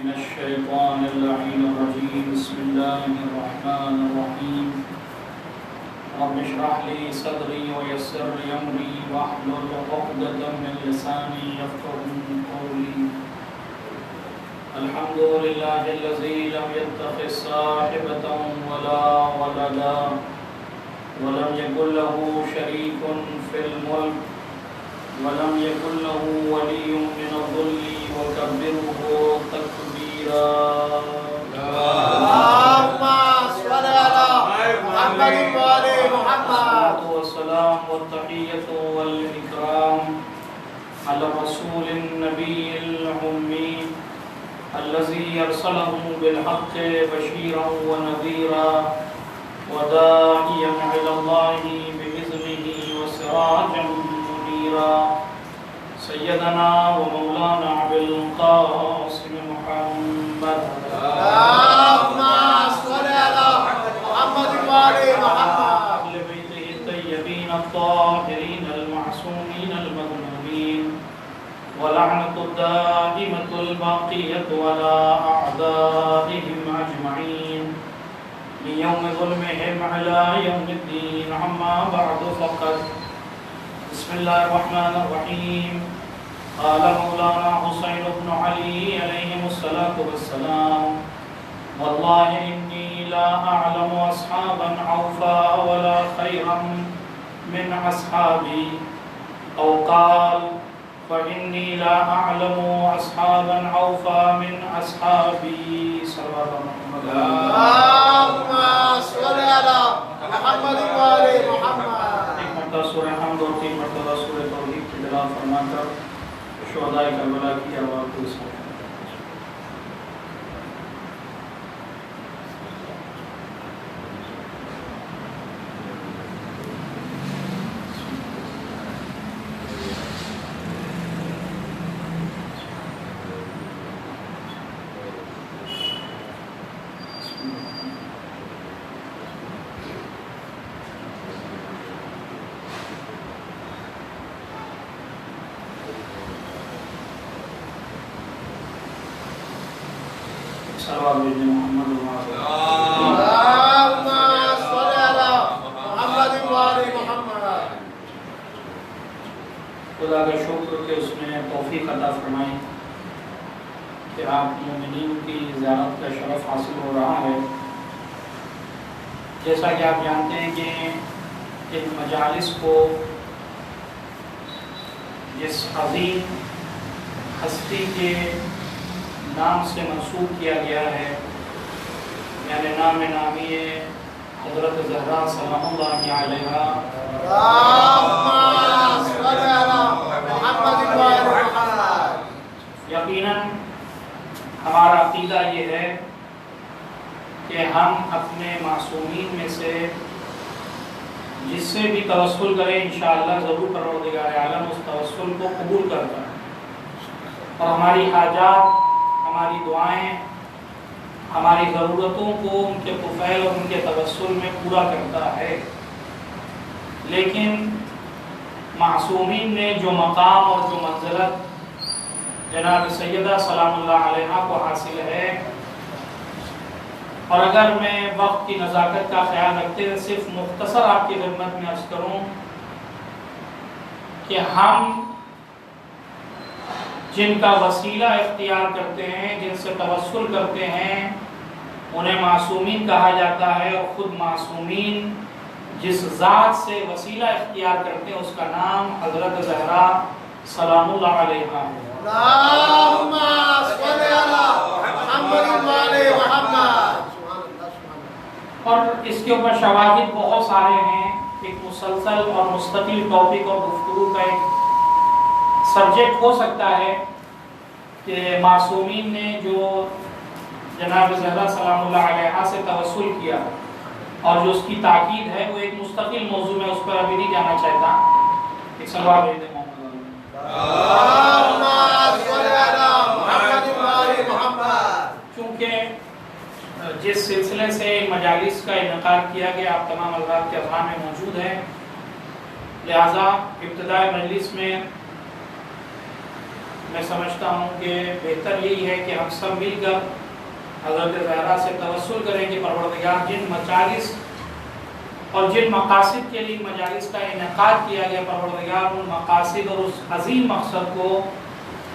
من الشيطان اللعين الرجيم. بسم الله الرحمن الرحيم. رب اشرح لي صدري ويسر لي أمري واحلل عقدة من لساني يفقهوا قولي. الحمد لله الذي لم يتخذ صاحبة ولا ولدا ولم يكن له شريك في الملك ولم يكن له ولي من الذل وكبره تكبيرا. اللهم صل على محمد وآل محمد. والسلام والتحية والإكرام على الرسول النبي الأمي الذي أرسله بالحق بشيرا ونذيرا وداعيا إلى الله بإذنه وسراجا منيرا. سيدنا ومولانا أبي القاسم محمد. اللهم صل على محمد وآل محمد. أهل بيته الطيبين الطاهرين المعصومين المظلومين ولعنة الدائمة الباقية على أعدائهم أجمعين من يوم ظلمهم على يوم الدين. أما بعد فقد بسم الله الرحمن الرحيم. قال مولانا حسين بن علي عليهم الصلاة والسلام: والله إني لا أعلم أصحابا عوفا ولا خيرا من أصحابي، أو قال: فإني لا أعلم أصحابا عوفا من أصحابي. صلوات محمد. اللهم صل على محمد وآل محمد. ایک مرتبہ سورہ حمد اور 3 مرتبہ سورہ توحید کی تلاوت فرما کر شہدائے کربلا کی آواز کو اس وقت صلوات محمد اللهم صل على محمد وآل محمد. خدا کا شکر کہ اس نے توفیق عطا فرمائی کہ آپ مومنین کی زیارت کا شرف حاصل ہو رہا ہے. جیسا کہ آپ جانتے ہیں کہ ان مجالس کو جس عظیم ہستی کے نام سے منسوب کیا گیا ہے، یعنی نام نامی حضرت زہرا سلام اللہ علیہا، اللهم صل على محمد وآل محمد. یقیناً ہمارا عقیدہ یہ ہے کہ ہم اپنے معصومین میں سے جس سے بھی توسل کریں انشاءاللہ ضرور پروردگار عالم اس توسل کو قبول کرتا ہے اور ہماری حاجات، ہماری دعائیں، ہماری ضرورتوں کو ان کے طفیل اور ان کے توسل میں پورا کرتا ہے. لیکن معصومین نے جو مقام اور جو منزلت جناب سیدہ سلام اللہ علیہا کو حاصل ہے، اور اگر میں وقت کی نزاکت کا خیال رکھتے ہوئے صرف مختصر آپ کی خدمت میں عرض کروں کہ ہم جن کا وسیلہ اختیار کرتے ہیں، جن سے توسل کرتے ہیں، انہیں معصومین کہا جاتا ہے، اور خود معصومین جس ذات سے وسیلہ اختیار کرتے ہیں اس کا نام حضرت زہرا سلام اللہ علیہا ہے. اللهم صل على محمد وآل محمد. اور اس کے اوپر شواہد بہت سارے ہیں. ایک مسلسل اور مستقل ٹاپک اور گفتگو کا ایک سبجیکٹ ہو سکتا ہے کہ معصومین نے جو جناب زہرا سلام اللہ علیہا سے توسل کیا اور جو اس کی تاکید ہے وہ ایک مستقل موضوع میں، اس پر ابھی نہیں جانا چاہتا. ایک سلوات بھیج دیں محمد. اللهم صل على محمد وآل محمد. چونکہ جس سلسلے سے مجالس کا انعقاد کیا گیا آپ تمام حضرات کے اذہان میں موجود ہیں، لہذا ابتدائی مجلس میں میں سمجھتا ہوں کہ بہتر یہی ہے کہ ہم سب مل کر حضرت زہرا سے توسل کریں کہ پروردگار جن مجالس اور جن مقاصد کے لیے مجالس کا انعقاد کیا گیا، پروردگار ان مقاصد اور اس عظیم مقصد کو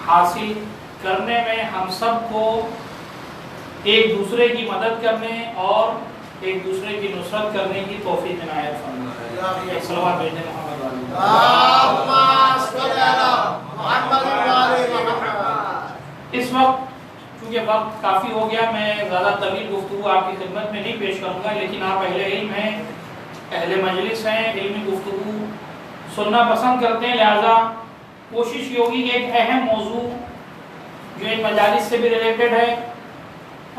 حاصل کرنے میں ہم سب کو ایک دوسرے کی مدد کرنے اور ایک دوسرے کی نصرت کرنے کی توفیق عنایت فرمائے۔ صلوات بھیجیں محمد علیہ۔ اس وقت چونکہ وقت کافی ہو گیا، میں زیادہ طویل گفتگو آپ کی خدمت میں نہیں پیش کروں گا، لیکن آپ اہل علم ہیں، اہل مجلس ہیں، علمی گفتگو سننا پسند کرتے ہیں، لہذا کوشش یہ ہوگی کہ ایک اہم موضوع جو ان مجالس سے بھی ریلیٹڈ ہے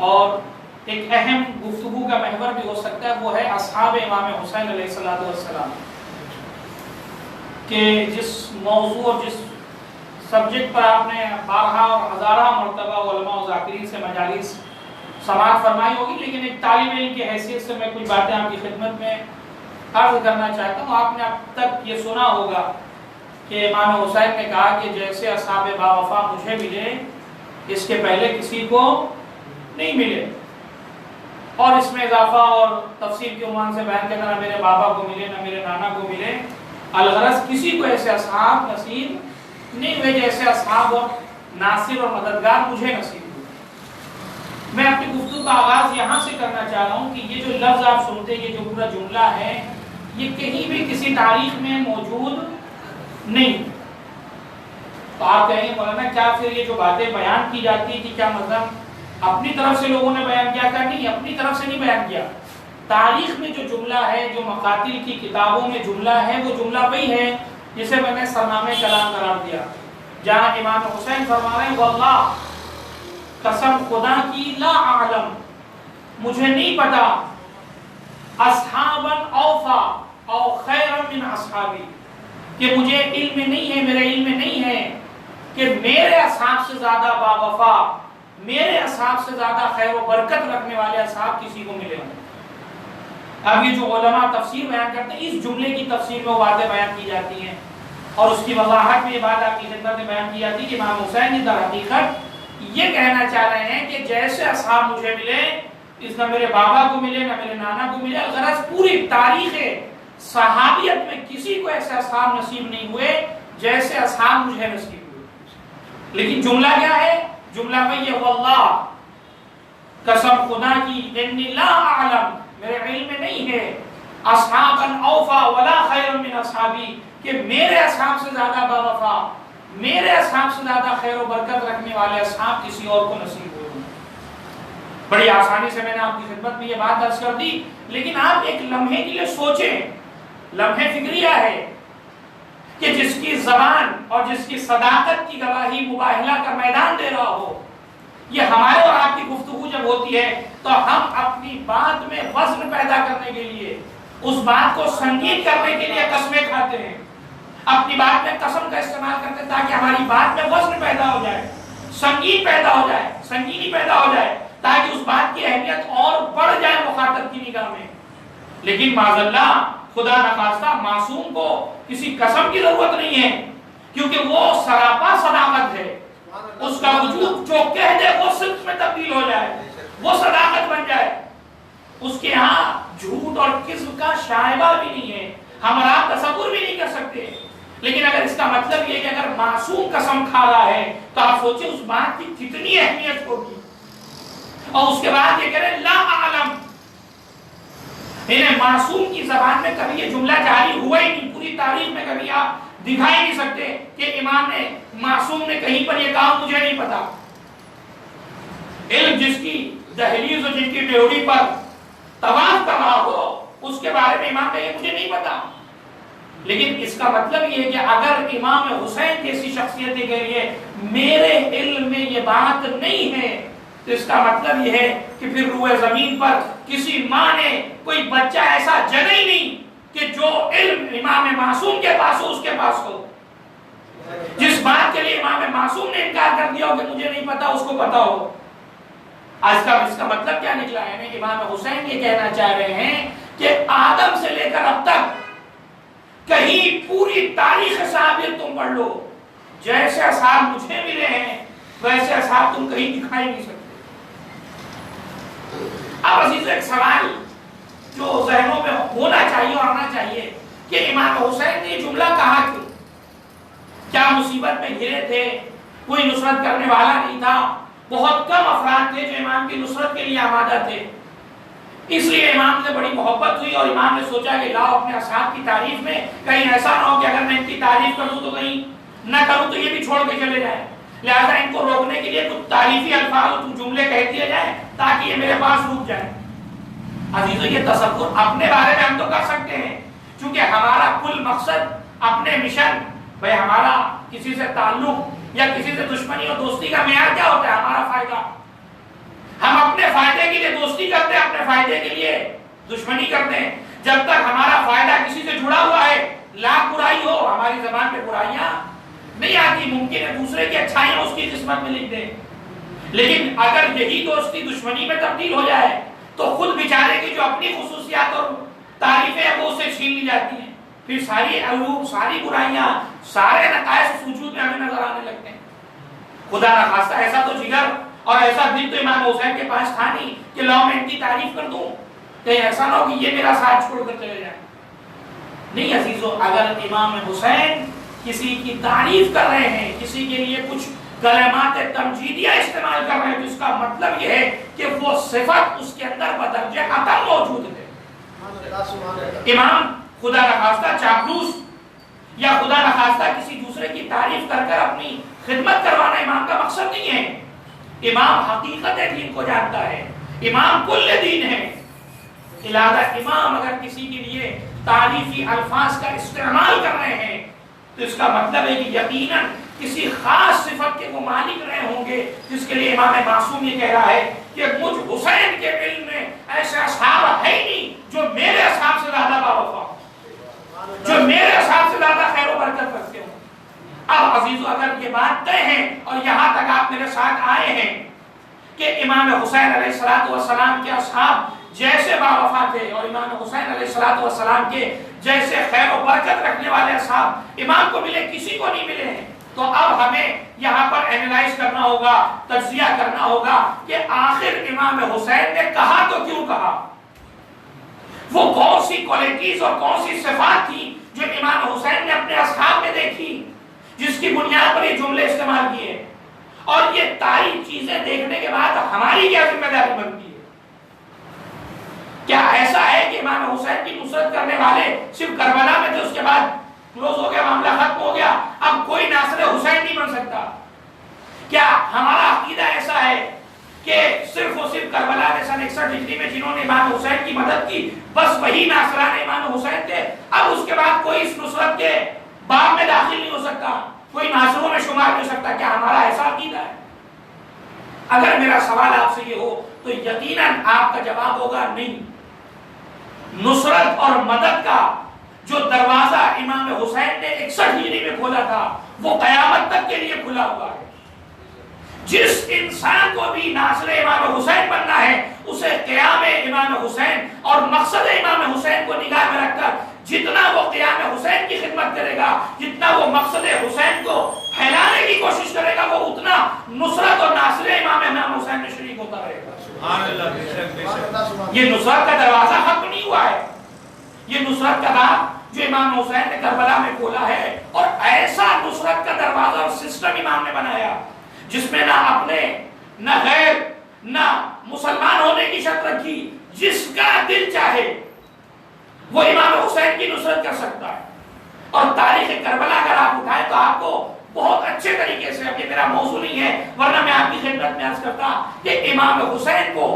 اور ایک اہم گفتگو کا محور بھی ہو سکتا ہے، وہ ہے اصحاب امام حسین علیہ السلام، کہ جس موضوع اور جس سبجیکٹ پر آپ نے بارہا اور ہزارہ مرتبہ علماء و ذاکرین سے مجالس سماعت فرمائی ہوگی، لیکن ایک طالب علم کی حیثیت سے میں کچھ باتیں آپ کی خدمت میں عرض کرنا چاہتا ہوں۔ آپ نے اب تک یہ سنا ہوگا کہ امام حسین نے کہا کہ جیسے اصحاب با وفا مجھے ملے اس کے پہلے کسی کو نہیں ملے، اور اس میں اضافہ اور تفصیل کے عنوان سے بیان کرنا، نہ میرے بابا کو ملے نہ میرے نانا کو ملے، الغرض کسی کو ایسے اصحاب نصیب نہیں ہوئے جیسے اصحاب اور ناصر اور مددگار مجھے نصیب ہوئے۔ میں اپنی گفتگو کا آغاز یہاں سے کرنا چاہ رہا ہوں کہ یہ جو لفظ آپ سنتے ہیں، یہ جو پورا جملہ ہے، یہ کہیں بھی کسی تاریخ میں موجود نہیں۔ تو آپ کہیں گے مولانا کیا پھر یہ جو باتیں بیان کی جاتی ہیں کہ کیا مطلب اپنی طرف سے لوگوں نے بیان کیا تھا؟ نہیں، اپنی طرف سے نہیں بیان کیا۔ تاریخ میں جو جملہ ہے، جو مقاتل کی کتابوں میں جملہ ہے، وہ جملہ وہی ہے جسے میں نے سرنامے کلام قرار دیا، جہاں امام حسین فرما رہے ہیں واللہ قسم خدا کی لا اعلم، مجھے نہیں پتا اصحابا اوفا او خیرا من اصحابی، کہ مجھے علم نہیں ہے، میرے علم میں نہیں ہے کہ میرے اصحاب سے زیادہ با وفا، میرے اصحاب سے زیادہ خیر و برکت رکھنے والے اصحاب کسی کو ملے ہوں۔ اب یہ جو علماء تفسیر بیان کرتے ہیں، اس جملے کی تفسیر میں وہ باتیں بیان کی جاتی ہیں اور اس کی وضاحت میں یہ بات آپ کی خدمت میں بیان کی جاتی ہے کہ امام حسین در حقیقت یہ کہنا چاہ رہے ہیں کہ جیسے اصحاب مجھے ملے، اس نہ میرے بابا کو ملے نہ میرے نانا کو ملے، غرض پوری تاریخ صحابیت میں کسی کو ایسے اصحاب نصیب نہیں ہوئے جیسے اصحاب مجھے نصیب ہوئے۔ لیکن جملہ کیا ہے؟ جملہ وہی ہے واللہ قسم خدا کی انی لا اعلم، میرے علم میں نہیں ہے اصحابا اوفا ولا خیر من اصحابی، کہ میرے اصحاب سے زیادہ با وفا، میرے اصحاب سے زیادہ خیر و برکت رکھنے والے اصحاب کسی اور کو نصیب ہوئے۔ بڑی آسانی سے میں نے آپ کی خدمت میں یہ بات درج کر دی، لیکن آپ ایک لمحے کے لیے سوچیں، لمحے فکریہ ہے کہ جس کی زبان اور جس کی صداقت کی گواہی مباہلہ کا میدان دے رہا ہو، یہ ہمارے اور آپ کی گفتگو جب ہوتی ہے تو ہم اپنی بات میں وزن پیدا کرنے کے لیے، اس بات کو سنگین کرنے کے لیے قسمیں کھاتے ہیں، اپنی بات میں قسم کا استعمال کرتے ہیں تاکہ ہماری بات میں وزن پیدا ہو جائے، سنگین پیدا ہو جائے، سنگینی پیدا ہو جائے، تاکہ اس بات کی اہمیت اور بڑھ جائے مخاطب کی نگاہ میں۔ لیکن معاذ اللہ، خدا نخواستہ معصوم کو کسی قسم کی ضرورت نہیں ہے، کیونکہ وہ سراپا صداقت ہے، اس کا وجود جو کہہ دے وہ صدق میں تبدیل ہو جائے، وہ صداقت بن جائے، اس کے ہاں جھوٹ اور کذب کا شائبہ بھی نہیں ہے، ہم اور آپ تصور بھی نہیں کر سکتے۔ لیکن اگر اس کا مطلب یہ کہ اگر معصوم قسم کھا رہا ہے تو آپ سوچیں اس بات کی کتنی اہمیت ہوگی، اور اس کے بعد یہ کہہ رہے لا اعلم، معصوم کی زبان میں کبھی یہ جملہ جاری ہوا ہی نہیں، پوری تاریخ میں کبھی آپ دکھائی نہیں سکتے کہ امام نے، معصوم نے کہیں پر یہ کہا مجھے نہیں پتا۔ علم جس کی دہلیز اور جن کی ڈیوڑی پر طواف کر رہا ہو، اس کے بارے میں امام کہے مجھے نہیں پتا۔ لیکن اس کا مطلب یہ ہے کہ اگر امام حسین جیسی شخصیت کے لیے میرے علم میں یہ بات نہیں ہے تو اس کا مطلب یہ ہے کہ پھر روئے زمین پر کسی ماں نے کوئی بچہ ایسا جنا ہی نہیں کہ جو علم امام معصوم کے پاس ہو، اس کے پاس ہو۔ جس بات کے لیے امام معصوم نے انکار کر دیا ہو کہ مجھے نہیں پتا، اس کو پتا ہو۔ آج کا اس کا مطلب کیا نکلا ہے؟ امام حسین یہ کہنا چاہ رہے ہیں کہ آدم سے لے کر اب تک کہیں پوری تاریخ صحابیت تم پڑھ لو، جیسے اصحاب مجھے ملے ہیں ویسے اصحاب تم کہیں دکھائی نہیں سکتے۔ اب عزیز ایک سوال جو ذہنوں میں ہونا چاہیے اور آنا چاہیے کہ امام حسین نے یہ جملہ کہا کیوں؟ کیا مصیبت میں گھرے تھے؟ کوئی نصرت کرنے والا نہیں تھا؟ بہت کم افراد تھے جو امام کی نصرت کے لیے آمادہ تھے، اس لیے امام سے بڑی محبت ہوئی اور امام نے سوچا کہ لاؤ اپنے اصحاب کی تعریف میں، کہیں ایسا نہ ہو کہ اگر میں ان کی تعریف کروں تو کہیں نہ کروں تو یہ بھی چھوڑ کے چلے جائیں، لہذا ان کو روکنے کے لیے کچھ تعریفی الفاظ اور جملے کہہ دیے جائیں تاکہ یہ میرے پاس رک جائیں۔ عزیزو یہ تصور اپنے بارے میں ہم تو کر سکتے ہیں، چونکہ ہمارا کل مقصد اپنے مشن، بھئی ہمارا کسی سے تعلق یا کسی سے دشمنی اور دوستی کا معیار کیا ہوتا ہے؟ ہمارا فائدہ۔ ہم اپنے فائدے کے لیے دوستی کرتے ہیں، اپنے فائدے کے لیے دشمنی کرتے ہیں۔ جب تک ہمارا فائدہ کسی سے جڑا ہوا ہے، لاکھ برائی ہو، ہماری زبان پہ برائیاں نہیں آتی، ممکن ہے دوسرے کی اچھائیاں اس کی قسمت میں لکھ دیں، لیکن اگر یہی دوستی دشمنی میں تبدیل ہو جائے تو خود بیچارے کی جو اپنی خصوصیات اور تعریفیں ہیں وہ اس سے چھین لی جاتی ہیں، پھر ساری عیوب، ساری برائیاں، سارے نقائص وجود میں ہمیں نظر آنے لگتے ہیں۔ خدا نہ خواستہ ایسا تو جگر اور ایسا دل تو امام حسین کے پاس تھا نہیں کہ لاؤ میں ان کی تعریف کر دوں، کہیں ایسا نہ ہو کہ یہ میرا ساتھ چھوڑ کر چلے جائیں۔ نہیں عزیزو، اگر امام حسین کسی کی تعریف کر رہے ہیں، کسی کے لیے کچھ کلمات تمجیدیہ استعمال کر رہے ہیں تو اس کا مطلب یہ ہے کہ وہ صفت اس کے اندر بدرجہ عطا موجود ہے۔ امام خدا نخواستہ چاپلوس یا خدا نخواستہ کسی دوسرے کی تعریف کر کر اپنی خدمت کروانا امام کا مقصد نہیں ہے۔ امام حقیقت دین کو جانتا ہے، امام کل دین ہے، لہذا امام اگر کسی کے لیے تعریفی الفاظ کا استعمال کر رہے ہیں تو اس کا مطلب ہے کہ یقیناً کسی خاص صفت کے وہ مالک رہے ہوں گے جس کے لیے امام معصوم یہ کہہ رہا ہے کہ مجھ حسین کے علم میں ایسے اصحاب ہے ہی نہیں جو میرے اصحاب سے زیادہ باوفا ہوں، جو میرے اصحاب سے زیادہ خیر و برکت رکھتے ہوں۔ اب عزیزو اگر یہ بات طے ہے اور یہاں تک آپ میرے ساتھ آئے ہیں کہ امام حسین علیہ السلام کے اصحاب جیسے باوفا تھے اور امام حسین علیہ السلام کے جیسے خیر و برکت رکھنے والے اصحاب امام کو ملے، کسی کو نہیں ملے ہیں، تو اب ہمیں یہاں پر اینالائز کرنا ہوگا، تجزیہ کرنا ہوگا کہ آخر امام حسین نے کہا تو کیوں کہا، وہ کون سی کوالٹیز اور کون سی صفات تھی جو امام حسین نے اپنے اصحاب میں دیکھی جس کی بنیاد پر یہ جملے استعمال کیے، اور یہ ساری چیزیں دیکھنے کے بعد ہماری کیا ذمہ داری بنتی ہے؟ کیا ایسا ہے کہ امام حسین کی نصرت کرنے والے صرف کربلا میں تھے، اس کے بعد کلوز ہو گیا، معاملہ ختم ہو گیا، اب کوئی ناصر حسین نہیں بن سکتا؟ کیا ہمارا عقیدہ ایسا ہے کہ صرف اور صرف کربلا میں سن 61 ہجری میں جنہوں نے امام حسین کی مدد کی بس وہی ناصران امام حسین تھے، اب اس کے بعد کوئی اس نصرت کے باب میں داخل نہیں ہو سکتا، کوئی ناصروں میں شمار نہیں ہو سکتا؟ کیا ہمارا ایسا عقیدہ ہے؟ اگر میرا سوال آپ سے یہ ہو تو یقیناً آپ کا جواب ہوگا نہیں۔ نصرت اور مدد کا جو دروازہ امام حسین نے 61 ہجری میں کھولا تھا وہ قیامت تک کے لیے کھلا ہوا ہے۔ جس انسان کو بھی ناصر امام حسین بننا ہے اسے قیام امام حسین اور مقصد امام حسین کو نگاہ میں رکھ کر جتنا وہ قیام حسین کی خدمت کرے گا، جتنا وہ مقصد حسین کو پھیلانے کی کوشش کرے گا، وہ اتنا نصرت اور ناصر امام حسین میں شریک ہوتا رہے گا۔ یہ نصرت کا دروازہ ختم نہیں ہوا ہے، یہ نصرت کا راہ جو امام حسین نے کربلا میں کھولا ہے، اور ایسا نصرت کا دروازہ اور سسٹم امام نے بنایا جس میں نہ اپنے نہ غیر نہ مسلمان ہونے کی شرط رکھی، جس کا دل چاہے وہ امام حسین کی نصرت کر سکتا ہے۔ اور تاریخ کربلا اگر آپ اٹھائیں تو آپ کو بہت اچھے طریقے سے، اب یہ میرا موضوع نہیں ہے ورنہ میں آپ کی خدمت میں عرض کرتا کہ امام حسین کو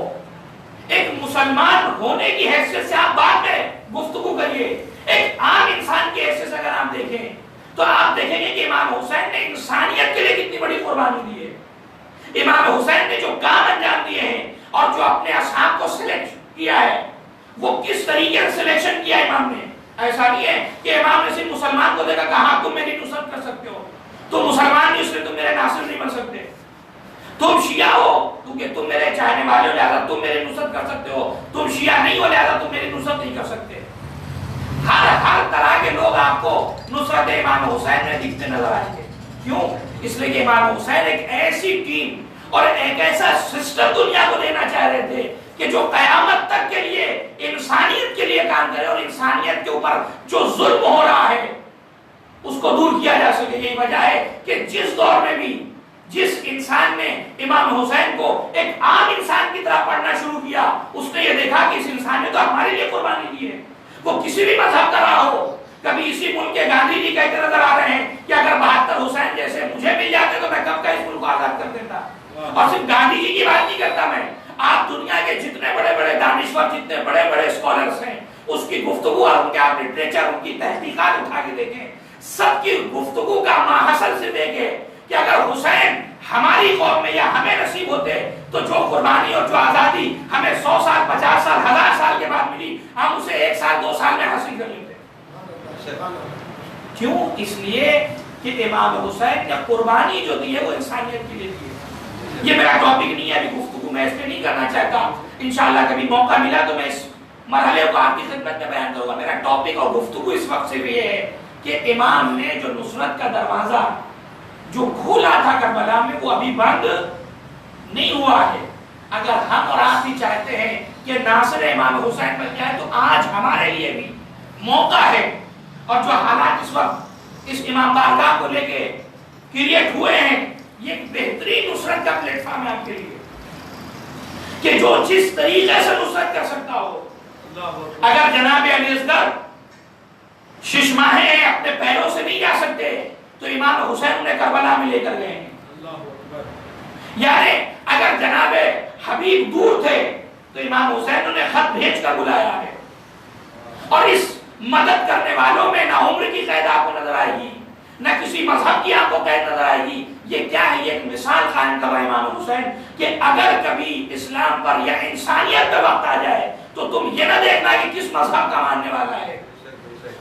ایک مسلمان ہونے کی حیثیت سے آپ بعد میں گفتگو کریے، ایک عام انسان کی حیثیت سے اگر آپ دیکھیں تو آپ دیکھیں گے کہ امام حسین نے انسانیت کے لیے کتنی بڑی قربانی دی ہے۔ امام حسین نے جو کام انجام دیے ہیں اور جو اپنے اصحاب کو سلیکٹ کیا ہے وہ کس طریقے سے سلیکشن کیا امام نے؟ ایسا نہیں ہے کہ امام نے صرف مسلمان کو دیکھا کہ ہاں تم میری نصرت کر سکتے ہو، تم مسلمان نہیں اس لیے تم میرے ناصر نہیں بن سکتے، تم شیعہ ہو کیونکہ تم میرے چاہنے والے ہو لہذا تم میری نصرت کر سکتے ہو، تم شیعہ نہیں ہو لہذا تم میری نصرت نہیں کر سکتے۔ ہر طرح کے لوگ آپ کو نصرت امام حسین میں دکھتے نظر آئیں گے، کیوں؟ اس لیے کہ امام حسین ایک ایسی ٹیم اور ایک ایسا سسٹم دنیا کو دینا چاہ رہے تھے کہ جو قیامت تک کے لیے انسانیت کے لیے کام کرے، اور انسانیت کے اوپر جو ظلم ہو رہا ہے اس کو دور کیا جا سکے۔ یہی وجہ ہے کہ جس دور میں بھی جس انسان نے امام حسین کو ایک عام انسان کی طرح پڑھنا شروع کیا، اس نے یہ دیکھا کہ اس انسان نے تو ہمارے لیے قربانی دی ہے، وہ کسی بھی مذہب کا رہا ہو۔ کبھی اسی ملک کے گاندھی جی کہتے نظر آ رہے ہیں کہ اگر 72 حسین جیسے مجھے مل جاتے تو میں کب کا اس ملک کو آزاد کر دیتا۔ اور صرف گاندھی جی کی بات نہیں کرتا میں، آپ دنیا کے جتنے بڑے بڑے دانشور، جتنے بڑے بڑے اسکالرس ہیں، اس کی گفتگو اور ان کے آپ لٹریچر، ان کی تحقیقات اٹھا کے دیکھیں، سب کی گفتگو کا ماحصل صرف ایک ہے کہ اگر حسین ہماری قوم میں یا ہمیں نصیب ہوتے تو جو قربانی اور جو آزادی ہمیں 100 سال، 50 سال، 1000 سال کے بعد ملی، ہم اسے 1 سال 2 سال میں حاصل کر لیتے۔ کیوں؟ اس لیے کہ امام حسین نے قربانی جو دی ہے وہ انسانیت کے لیے دی ہے۔ یہ میرا ٹاپک نہیں ہے، ابھی گفتگو میں اس پہ نہیں کرنا چاہتا، انشاءاللہ کبھی موقع ملا تو میں اس مرحلے کو آپ کی خدمت میں بیان کروں گا۔ میرا ٹاپک اور گفتگو اس وقت سے بھی ہے کہ امام نے جو نصرت کا دروازہ جو کھولا تھا کربلا میں وہ ابھی بند نہیں ہوا ہے۔ اگر ہم اور آپ بھی چاہتے ہیں کہ ناصر امام حسین بن جائے تو آج ہمارے لیے بھی موقع ہے، اور جو حالات اس وقت اس امام بارگاہ کو لے کے کریٹ ہوئے ہیں، یہ ایک بہترین نصرت کا پلیٹ فارم ہے آپ کے لیے کہ جو جس طریقے سے نصرت کر سکتا ہو۔ اگر جناب علی اصغر ششماہے ہیں، اپنے پیروں سے نہیں جا سکتے، تو امام حسین انہیں کربلا میں لے کر گئے ہیں۔ یعنی اگر جناب حبیب دور تھے تو امام حسین انہیں خط بھیج کر بلایا ہے۔ اور اس مدد کرنے والوں میں نہ عمر کی قید آپ کو نظر آئے گی، نہ کسی مذہب کی آپ کو قید نظر آئے گی۔ یہ کیا ہے؟ یہ ایک مثال قائم کر رہا ہے امام حسین کہ اگر کبھی اسلام پر یا انسانیت پہ وقت آ جائے تو تم یہ نہ دیکھنا کہ کس مذہب کا ماننے والا ہے،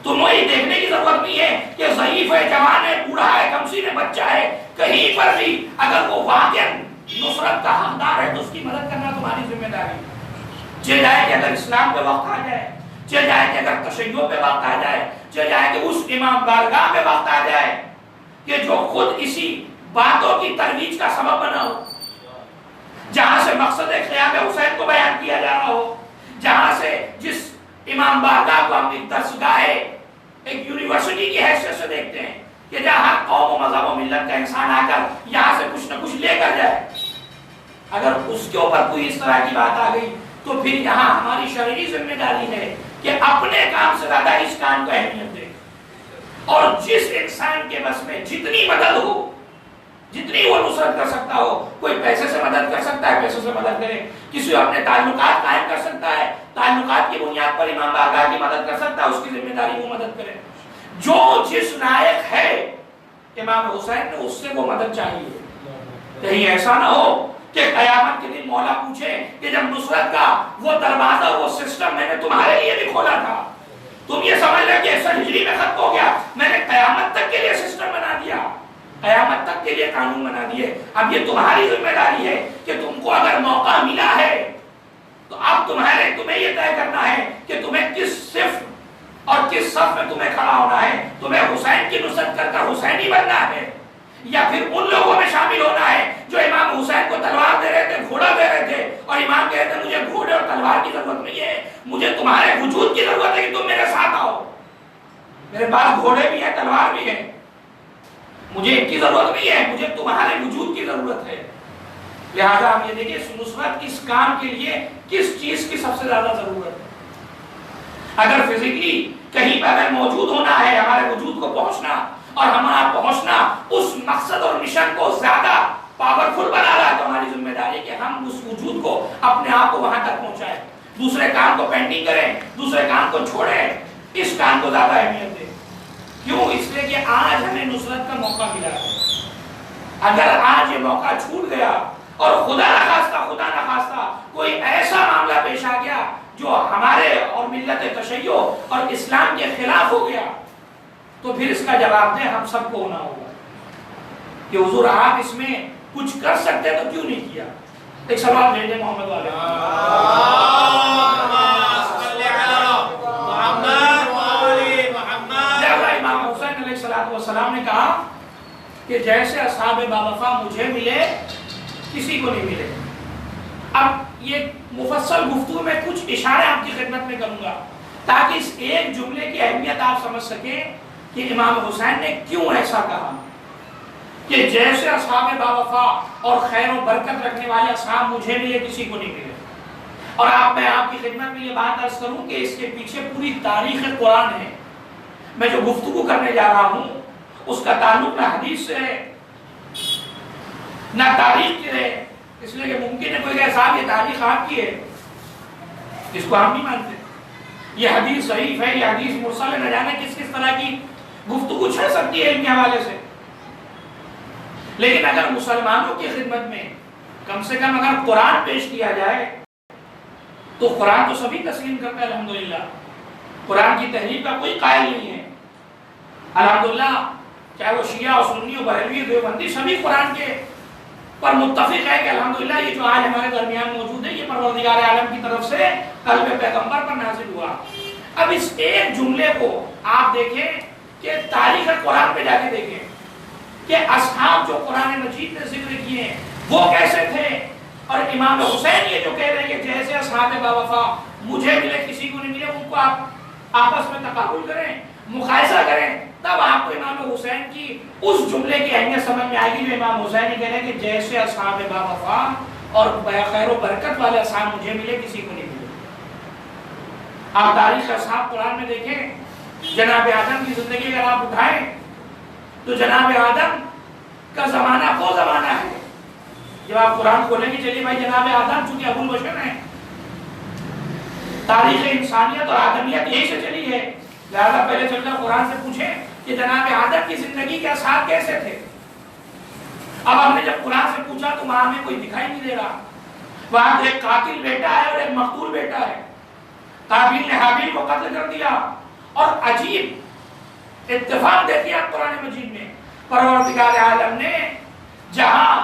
تمہیں یہ دیکھنے کی ضرورت نہیں ہے کہ ضعیف ہے، جوان ہے، بوڑھا ہے، کمسین ہے، بچہ ہے، کہیں پر بھی اگر وہ واقعا نصرت کا حقدار ہے تو اس کی مدد کرنا تمہاری ذمہ داری ہے۔ چل جائے کہ اگر اسلام پہ وقت آ جائے، چل جائے کہ اگر تشیع پہ وقت آ جائے، چل جائے کہ اس امام بارگاہ پہ وقت آ جائے کہ جو خود اسی باتوں کی ترویج کا سبب بنا ہو، جہاں سے مقصد قیام حسین کو بیان کیا جا رہا ہو، جہاں سے جس امام بارگاہ کو ہم ایک درسگاہ، ایک یونیورسٹی کی حیثیت سے دیکھتے ہیں کہ جہاں ہر قوم و مذہب و ملت کا انسان آ کر یہاں سے کچھ نہ کچھ لے کر جائے، اگر اس کے اوپر کوئی اس طرح کی بات آ گئی تو پھر یہاں ہماری شرعی ذمہ داری ہے کہ اپنے کام سے زیادہ اس کام کو اہمیت دیں، اور جس انسان کے بس میں جتنی مدد ہو، جتنی وہ نصرت کر سکتا ہو، کوئی پیسے سے مدد کر سکتا ہے پیسے سے مدد کرے، کسی اپنے تعلقات قائم کر سکتا ہے، تعلقات کی بنیاد پر امام بارگاہ کی مدد کر سکتا ہے، اس کی ذمہ داری وہ مدد کرے۔ جو جس لائق ہے امام حسین نے اس سے وہ مدد چاہیے۔ کہیں ایسا نہ ہو کہ قیامت کے دن مولا پوچھے کہ جب نصرت کا وہ دروازہ، وہ سسٹم میں نے تمہارے لیے بھی کھولا تھا، تم یہ سمجھ لے کہ 100 ہجری میں ختم ہو گیا، میں نے قیامت تک کے لیے سسٹم بنا دیا، قیامت تک کے لیے قانون بنا دیے، اب یہ تمہاری ذمہ داری ہے کہ تم کو اگر موقع ملا ہے تو اب تمہیں یہ طے کرنا ہے کہ تمہیں کس صف اور کس صف میں تمہیں کھڑا ہونا ہے، تمہیں حسین کی نصرت کر کر حسینی بننا ہے یا پھر ان لوگوں میں شامل ہونا ہے جو امام حسین کو تلوار دے رہے تھے، گھوڑا دے رہے تھے، اور امام کہتے ہیں مجھے گھوڑے اور تلوار کی ضرورت نہیں ہے، مجھے تمہارے وجود کی ضرورت ہے کہ تم میرے ساتھ آؤ، میرے پاس گھوڑے بھی ہیں، تلوار بھی ہے، مجھے ان کی ضرورت نہیں ہے، مجھے تمہارے وجود کی ضرورت ہے۔ لہذا ہم یہ دیکھیں نصرت اس کام کے لیے کس چیز کی سب سے زیادہ ضرورت ہے۔ اگر فزیکلی کہیں پر اگر موجود ہونا ہے، ہمارے وجود کو پہنچنا اور ہمارا پہنچنا اس مقصد اور مشن کو زیادہ پاورفل بنا رہا ہے تو ہماری ذمہ داری ہے کہ ہم اس وجود کو اپنے آپ کو وہاں تک پہنچائیں، دوسرے کام کو پینڈنگ کریں، دوسرے کام کو چھوڑیں، اس کام کو زیادہ اہمیت دیں۔ کیوں؟ اس لیے کہ آج ہمیں نصرت کا موقع ملا ہے۔ اگر آج یہ موقع چھوٹ گیا اور خدا نخواستہ کوئی ایسا معاملہ پیش آ گیا جو ہمارے اور ملت تشیع اور اسلام کے خلاف ہو گیا تو پھر اس کا جواب دیں ہم سب کو ہونا ہوگا کہ حضور آپ اس میں کچھ کر سکتے تو کیوں نہیں کیا۔ ایک سوال بھیج دیں محمد والے۔ جب امام حسین علیہ السلام نے کہا کہ جیسے اصحاب باوفا مجھے ملے کسی کو نہیں ملے۔ اب یہ مفصل گفتگو میں کچھ اشارے آپ کی خدمت میں کروں گا تاکہ اس ایک جملے کی اہمیت آپ سمجھ سکیں کہ امام حسین نے کیوں ایسا کہا کہ جیسے اصحاب باوفا اور خیر و برکت رکھنے والے اصحاب مجھے ملے کسی کو نہیں ملے۔ اور میں آپ کی خدمت میں یہ بات عرض کروں کہ اس کے پیچھے پوری تاریخ قرآن ہے۔ میں جو گفتگو کرنے جا رہا ہوں اس کا تعلق نہ حدیث سے ہے نہ تاریخ سے ہے، اس لیے کہ ممکن ہے کوئی کہے صاحب یہ تاریخ آپ کی ہے، اس کو ہم نہیں مانتے، یہ حدیث ضعیف ہے، یہ حدیث مرسل ہے، نہ جانے کس کس طرح کی گفتگو چھڑ سکتی ہے علمی حوالے سے۔ لیکن اگر مسلمانوں کی خدمت میں کم سے کم اگر قرآن پیش کیا جائے تو قرآن تو سبھی تسلیم کرتا ہے الحمدللہ، قرآن کی تحریف کا کوئی قائل نہیں ہے الحمدللہ، چاہے وہ شیعہ اور سنی اور بریلوی دیوبندی سبھی قرآن کے پر متفق ہے کہ الحمدللہ یہ جو آج ہمارے درمیان موجود ہے یہ پروردگار عالم کی طرف سے قلب پیغمبر پر نازل ہوا۔ اب اس ایک جملے کو آپ دیکھیں کہ تاریخ قرآن پہ جا کے دیکھیں کہ اصحاب جو قرآن مجید نے ذکر کیے ہیں وہ کیسے تھے، اور امام حسین یہ جو کہہ رہے ہیں کہ جیسے اصحاب باوفا مجھے ملے کسی کو نہیں ملے، ان کو آپ آپس میں تقابل کریں، مقایسہ کریں، تب آپ کو امام حسین کی اس جملے کی اہمیت سمجھ میں آئے گی جو امام حسین یہ کہہ رہے ہیں کہ جیسے اصحاب باوفا اور خیر و برکت والے اصحاب مجھے ملے کسی کو نہیں ملے۔ آپ تاریخ اصحاب قرآن میں دیکھیں، جناب آدم کی زندگی اگر آپ اٹھائیں تو جناب آدم کا زمانہ وہ زمانہ ہے جب آپ قرآن کھولیں گے، چلیے بھائی جناب آدم چونکہ ابو البشر ہیں، تاریخ انسانیت اور آدمیت یہی سے چلی ہے، لہذا پہلے چل کر قرآن سے پوچھیں کہ جناب آدم کی زندگی کے اثار کیسے تھے۔ اب ہم نے جب قرآن سے پوچھا تو وہاں ہمیں کوئی دکھائی نہیں دے رہا، وہاں ایک قاتل بیٹا ہے اور ایک مقتول بیٹا ہے، قابیل نے حابیل کو قتل کر دیا، اور عجیب اتفاق دیکھیے آپ قرآن مجید میں، پروردگار عالم نے جہاں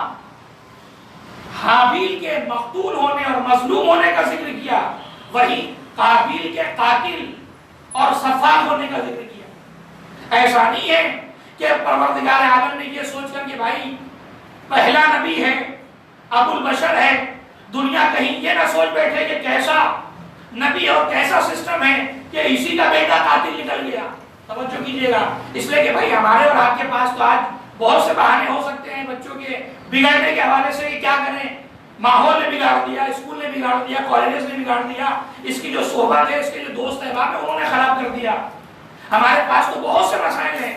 حابیل کے مقتول ہونے اور مظلوم ہونے کا ذکر کیا، وہی قابیل کے قاتل اور سفاک ہونے کا ذکر کیا۔ ایسا نہیں ہے کہ پروردگار عالم نے یہ سوچ کر کہ بھائی پہلا نبی ہے، ابو البشر ہے، دنیا کہیں یہ نہ سوچ بیٹھے کہ کیسا نبی اور کیسا سسٹم ہے کہ اسی کا بیٹا قاتل نکل گیا۔ توجہ کیجیے گا، اس لیے کہ بھائی ہمارے اور آپ کے پاس تو آج بہت سے بہانے ہو سکتے ہیں بچوں کے بگڑنے کے حوالے سے، کیا کریں، ماحول نے بگاڑ دیا، اسکول نے بگاڑ دیا، کالجز نے بگاڑ دیا، اس کی جو صحبت ہے، اس کے جو دوست احباب ہیں انہوں نے خراب کر دیا۔ ہمارے پاس تو بہت سے مسائل ہیں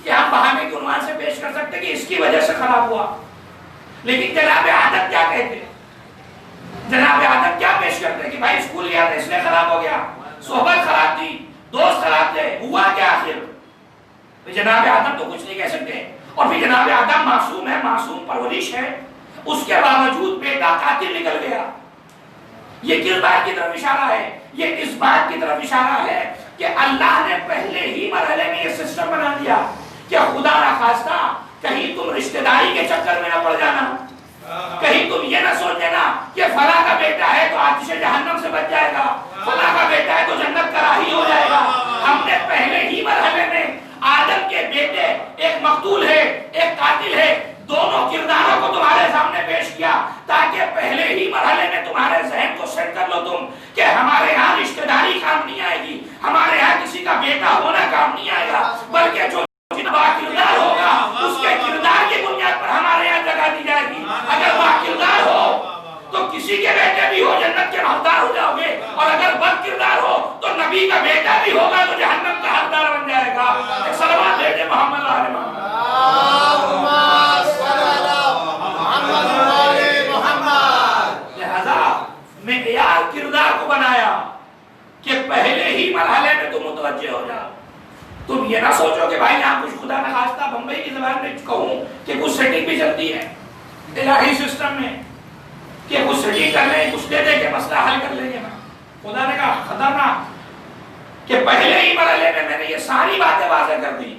کہ ہم بہانے کے عنوان سے پیش کر سکتے کہ اس کی وجہ سے خراب ہوا، لیکن جناب آدم کیا کہتے ہیں، جناب آدم کیا پیش کرتے ہیں کہ بھائی اسکول گیا تھا اس لیے خراب ہو گیا، صحبت خراب تھی، دوست خراب تھے، ہوا کیا آخر؟ جناب آدم تو کچھ نہیں کہہ سکتے، اور پھر جناب آدم معصوم ہے، معصوم پرورش ہے، اس کے باوجود بیٹا قاتل نکل گیا۔ یہ کس بات کی طرف اشارہ ہے؟ یہ اس بات کی طرف اشارہ ہے کہ اللہ نے پہلے ہی مرحلے میں یہ سسٹم بنا دیا کہ خدا نخواستہ کہیں تم رشتہ داری کے چکر میں نہ پڑ جانا، کہیں تم یہ نہ سوچ لینا کہ فلاں کا بیٹا ہے تو آتش جہنم سے بچ جائے گا، فلاں کا بیٹا ہے تو جنت کا راہی ہو جائے گا۔ ہم نے پہلے ہی مرحلے میں آدم کے بیٹے، ایک مقتول ہے ایک قاتل ہے، دونوں کرداروں کو تمہارے سامنے پیش کیا تاکہ پہلے ہی مرحلے میں تمہارے ذہن کو سیٹ کر لو تم کہ ہمارے یہاں رشتہ داری کام نہیں آئے گی، ہمارے یہاں کسی کا بیٹا ہونا کام نہیں آئے گا، بلکہ جو با کردار ہوگا اس کے کردار کی بنیاد پر ہمارے یہاں جگہ دی جائے گی۔ اگر با کردار ہو تو کسی کے بیٹے بھی ہو جنت کے حقدار ہو جاؤ گے، اور اگر بد کردار ہو تو نبی کا بیٹا بھی ہوگا تو جہنم کا حقدار بن جائے گا۔ ایک صلوات بھیجے محمد علیہ محمد۔ لہذا معیار کردار کو بنایا کہ پہلے ہی مرحلے میں تم متوجہ ہو جاؤ۔ تم یہ نہ سوچو کہ بھائی یہاں کچھ خدا نخواستہ بمبئی کی زبان میں کہوں کہ کچھ سیٹنگ بھی چلتی ہے الہی سسٹم میں کہ کچھ سیٹنگ کر لیں، کچھ دے دے کے مسئلہ حل کر لیں گے نا۔ خدا نے کہا خطرناک کہ پہلے ہی مرحلے میں نے یہ ساری باتیں واضح کر دی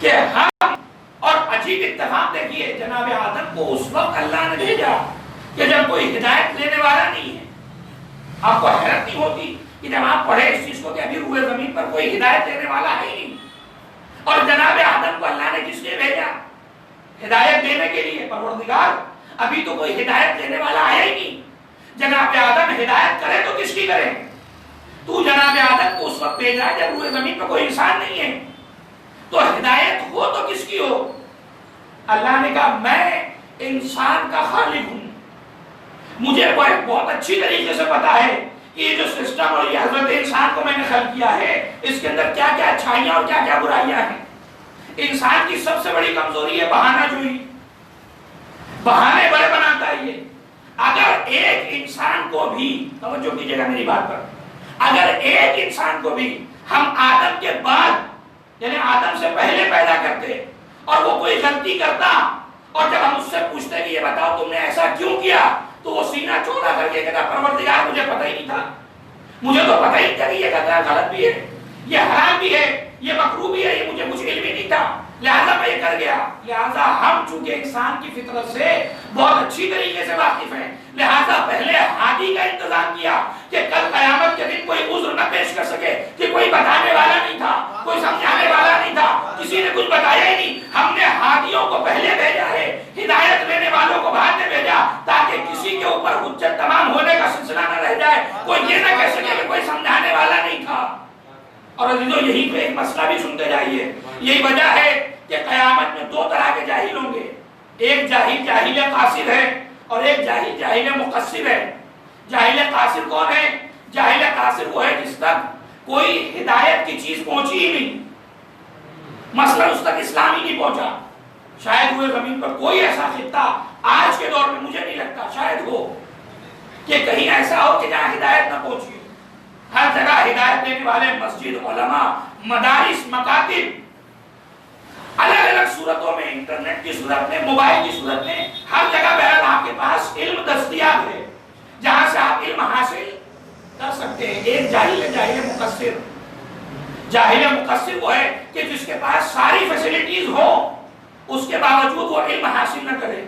کہ ہم، اور عجیب اتفاق دیکھیے جناب آدم کو اس وقت اللہ نے بھیجا کہ جب کوئی ہدایت لینے والا نہیں ہے۔ آپ کو حیرت نہیں ہوتی کہ جب آپ پڑھے اس چیز کو کہ ابھی روئے زمین پر کوئی ہدایت دینے والا ہے ہی نہیں، اور جناب آدم کو اللہ نے کس لیے بھیجا؟ ہدایت دینے کے لیے۔ پروردگار ابھی تو کوئی ہدایت دینے والا آیا ہی نہیں، جناب آدم ہدایت کرے تو کس کی کرے؟ تو جناب آدم کو اس وقت بھیجا ہے جب روئے زمین پہ کوئی انسان نہیں ہے، تو ہدایت ہو تو کس کی ہو؟ اللہ نے کہا میں انسان کا خالق ہوں، مجھے بہت اچھی طریقے سے پتا ہے کہ یہ جو سسٹم اور یہ حضرت انسان کو میں نے خلق کیا ہے اس کے اندر کیا کیا اچھائیاں اور کیا کیا برائیاں ہیں۔ انسان کی سب سے بڑی کمزوری ہے بہانہ جوئی، بہانے بڑے بناتا ہے یہ۔ اگر ایک انسان کو بھی، توجہ کیجیے گا میری بات پر، اگر ایک انسان کو بھی ہم آدم کے بعد یعنی آدم سے پہلے پیدا کرتے اور وہ کوئی غلطی کرتا اور جب ہم اس سے پوچھتے کہ یہ بتاؤ تم نے ایسا کیوں کیا، تو وہ سینہ چوڑا کر کے کہتا پروردگار مجھے پتہ ہی نہیں تھا، مجھے تو پتہ ہی نہیں تھا کہ یہ قطرہ غلط بھی ہے، یہ حرام بھی ہے، یہ مکروہ بھی ہے، یہ مجھے کچھ علم ہی نہیں تھا، لہذا میں یہ کر گیا۔ لہذا ہم چونکہ انسان کی فطرت سے بہت اچھی طریقے سے واقف ہیں، لہذا پہلے ہادی کا انتظام کیا کہ کل قیامت کے دن کوئی عذر نہ پیش کر سکے کہ کوئی بتانے والا نہیں تھا، کوئی سمجھانے والا نہیں تھا، کسی نے کچھ بتایا ہی نہیں۔ ہم نے ہادیوں کو پہلے بھیجا ہے، ہدایت لینے والوں کو بعد میں بھیجا، تاکہ کسی کے اوپر حجت تمام ہونے کا سلسلہ نہ رہ جائے، کوئی یہ نہ کہہ سکے کہ کوئی سمجھانے والا نہیں تھا۔ اور عزیزو یہی پہ ایک مسئلہ بھی سنتے جائیے، یہی وجہ ہے کہ قیامت میں دو طرح کے جاہل ہوں گے، ایک جاہل جاہل قاصر ہے اور ایک جاہل جاہل مقصر ہے۔ جاہل قاصر کون ہے؟ جاہل قاصر وہ ہے جس تک کوئی ہدایت کی چیز پہنچی ہی نہیں، مثلا اس تک اسلام ہی نہیں پہنچا۔ شاید ہوئے زمین پر کوئی ایسا خطہ آج کے دور میں مجھے نہیں لگتا شاید ہو کہ کہیں ایسا ہو کہ جہاں ہدایت نہ پہنچی۔ ہر جگہ ہدایت دینے والے مسجد، علماء، مدارس، مکاتب، الگ الگ صورتوں میں، انٹرنیٹ کی صورت میں، موبائل کی صورت میں، ہر جگہ بہرحال آپ کے پاس علم دستیاب ہے جہاں سے آپ علم حاصل کر سکتے ہیں۔ ایک جاہل ہے جاہل مقصر۔ جاہل مقصر وہ ہے کہ جس کے پاس ساری فیسلٹیز ہو اس کے باوجود وہ علم حاصل نہ کرے۔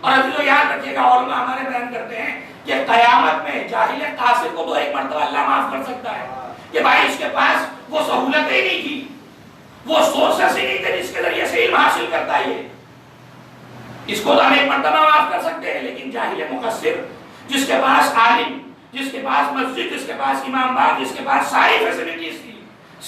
اور عزیزو یاد رکھیے گا، علماء ہمارے بیان کرتے ہیں کہ قیامت میں جاہل قاصر کو تو ایک مرتبہ اللہ معاف کر سکتا ہے کہ بھائی اس کے پاس وہ سہولتیں ہی نہیں تھی، وہ سورسز ہی نہیں تھے جس کے ذریعے سے علم حاصل کرتا ہے، اس کو تو ہم ایک مرتبہ معاف کر سکتے ہیں۔ لیکن جاہل مقصر جس کے پاس عالم، جس کے پاس مسجد، جس کے پاس امام باغ، جس کے پاس ساری فیسلٹیز تھی،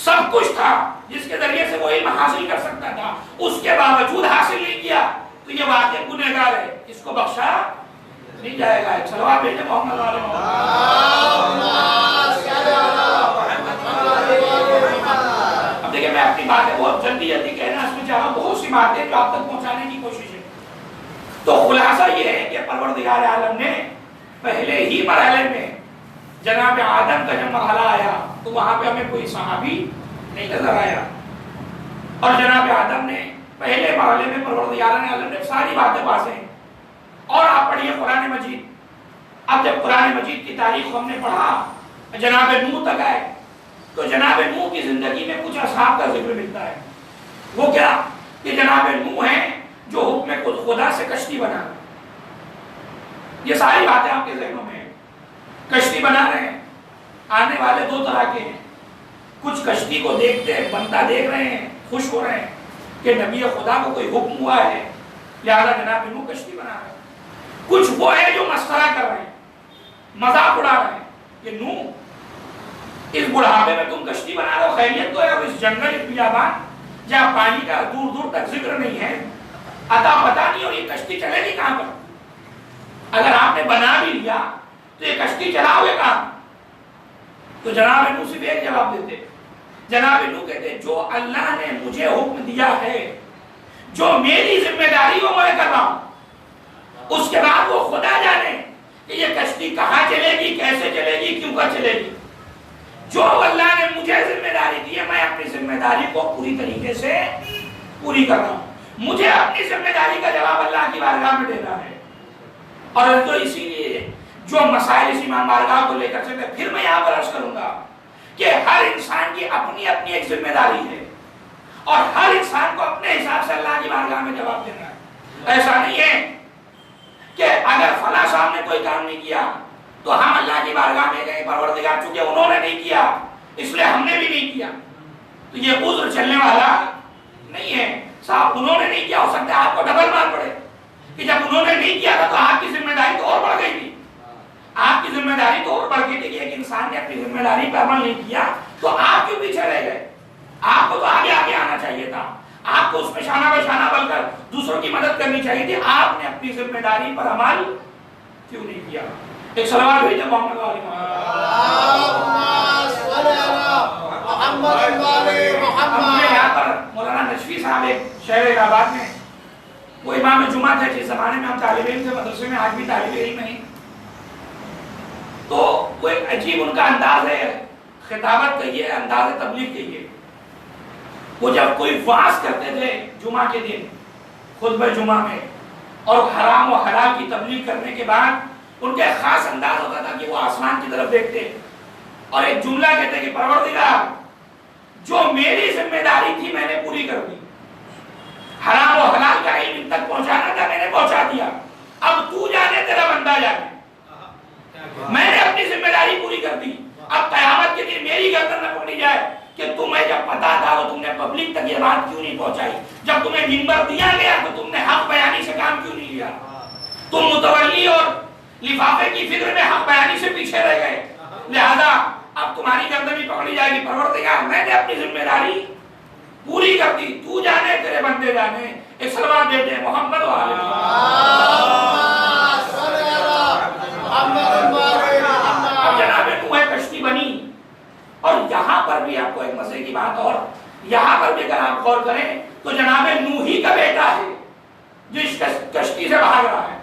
سب کچھ تھا جس کے ذریعے سے وہ علم حاصل کر سکتا تھا، اس کے باوجود حاصل نہیں کیا تو یہ واقعی گنہگار ہے، اس کو بخشا نہیں جائے گا۔ صلوات بھیجیں محمد علیہ اب دیکھیں میں اپنی باتیں بہت جلدی کہنا اس میں چاہا، بہت سی باتیں جو آپ تک پہنچانے کی کوشش ہے۔ تو خلاصہ یہ ہے کہ پروردگار عالم نے پہلے ہی مرحلے میں جناب آدم کا جب مرحلہ آیا تو وہاں پہ ہمیں کوئی صحابی نہیں نظر آیا، اور جناب آدم نے پہلے مرحلے میں پروردگار عالم نے ساری باتیں واضح ہیں۔ اور آپ پڑھیے قرآن مجید، اب جب قرآن مجید کی تاریخ کو ہم نے پڑھا جناب نوح تک آئے تو جناب نوح کی زندگی میں کچھ اصحاب کا ذکر ملتا ہے۔ وہ کیا کہ جناب نوح ہیں جو حکم خدا سے کشتی بنا رہے ہیں۔ یہ ساری باتیں آپ کے ذہنوں میں ہیں، کشتی بنا رہے ہیں۔ آنے والے دو طرح کے ہیں، کچھ کشتی کو دیکھتے ہیں، بنتا دیکھ رہے ہیں، خوش ہو رہے ہیں کہ نبی خدا کو کوئی حکم ہوا ہے لہذا جناب نوح کشتی بنا رہے ہیں۔ کچھ وہ ہے جو مسخرہ کر رہے ہیں، مذاق اڑا رہے ہیں کہ نوح اس بڑھاپے میں تم کشتی بنا رہے ہو، خیریت تو ہے؟ اور اس جنگل اس بیابان جہاں پانی کا دور دور تک ذکر نہیں ہے، عطا پتہ نہیں، اور یہ کشتی چلے گی کہاں پر؟ اگر آپ نے بنا بھی لیا تو یہ کشتی چلاؤ گے کہاں؟ تو جناب نوح صرف ایک جواب دیتے، جناب نوح کہتے جو اللہ نے مجھے حکم دیا ہے، جو میری ذمہ داری وہ میں کر رہا ہوں، اس کے بعد وہ خدا جانے کہ یہ کشتی کہاں چلے گی، کیسے چلے گی، کیوں کر چلے گی۔ جو اللہ نے مجھے ذمہ داری دی ہے میں اپنی ذمہ داری کو پوری طریقے سے پوری کر رہا ہوں، مجھے اپنی ذمہ داری کا جواب اللہ کی بارگاہ میں دینا ہے۔ اور تو اسی لیے جو مسائل اس امام بارگاہ کو لے کر چلتے، پھر میں یہاں پر عرض کروں گا کہ ہر انسان کی اپنی اپنی ایک ذمہ داری ہے اور ہر انسان کو اپنے حساب سے اللہ کی بارگاہ میں جواب دینا ہے۔ ایسا نہیں ہے کہ اگر فلاں صاحب نے کوئی کام نہیں کیا تو ہم اللہ کی بارگاہ میں گئے پروردگار چونکہ انہوں نے نہیں کیا اس لیے ہم نے بھی نہیں کیا، تو یہ عذر چلنے والا نہیں ہے صاحب، انہوں نے نہیں کیا، ہو سکتا ہے آپ کو ڈبل مار پڑے کہ جب انہوں نے نہیں کیا تھا تو آپ کی ذمہ داری تو اور بڑھ گئی تھی، آپ کی ذمہ داری تو اور بڑھ گئی تھی کہ ایک انسان نے اپنی ذمہ داری پر عمل نہیں کیا تو آپ کیوں پیچھے رہ گئے؟ آپ کو تو آگے آگے آنا چاہیے تھا، آپ کو اس میں شانہ بشانہ بن کر دوسروں کی مدد کرنی چاہیے تھی، آپ نے اپنی ذمہ داری پر عمل کیوں نہیں کیا؟ ایک صلوات بھیجیں محمد علیہ محمد۔ یہاں پر مولانا نشفی صاحب ایک شہر الہٰباد میں وہ امام جمعہ تھے، جس زمانے میں ہم طالب علم تھے مدرسے میں، آج بھی طالب علم ہیں، تو وہ ایک عجیب ان کا انداز ہے خطابت کہیے، انداز تبلیغ کہیے۔ وہ جب کوئی وعظ کرتے تھے جمعہ کے دن خطبہ جمعہ میں اور حرام و حلال کی تبلیغ کرنے کے بعد ان کا خاص انداز ہوتا تھا کہ وہ آسمان کی طرف دیکھتے اور ایک جملہ کہتے کہ پروردگار جو میری ذمہ داری تھی میں نے پوری کر دی، حرام و حلال کا علم ان تک پہنچانا تھا میں نے پہنچا دیا، اب تو جانے تیرا بندہ جانے، میں نے اپنی ذمہ داری پوری کر دی، اب قیامت کے دن میری گردن نہ پکڑی جائے کہ تمہیں جب پتا تھا تو تم نے پبلک تک یہ بات کیوں نہیں پہنچائی، جب تمہیں منبر دیا گیا تو تم نے حق بیانی سے کام کیوں نہیں لیا، تم متولی اور لفافے کی فکر میں حق بیانی سے پیچھے رہ گئے، لہذا اب تمہاری گردن بھی پکڑی جائے گی، پروردگار میں نے اپنی ذمہ داری پوری کر دی، تو جانے تیرے بندے جانے۔ ایک صلوات دیتے ہیں محمد و آل محمد۔ اب جناب نوح کشتی بنی، اور یہاں پر بھی آپ کو ایک مزے کی بات، اور یہاں پر بھی اگر آپ غور کریں تو جناب نوح ہی کا بیٹا ہے جس کشتی سے بھاگ رہا ہے،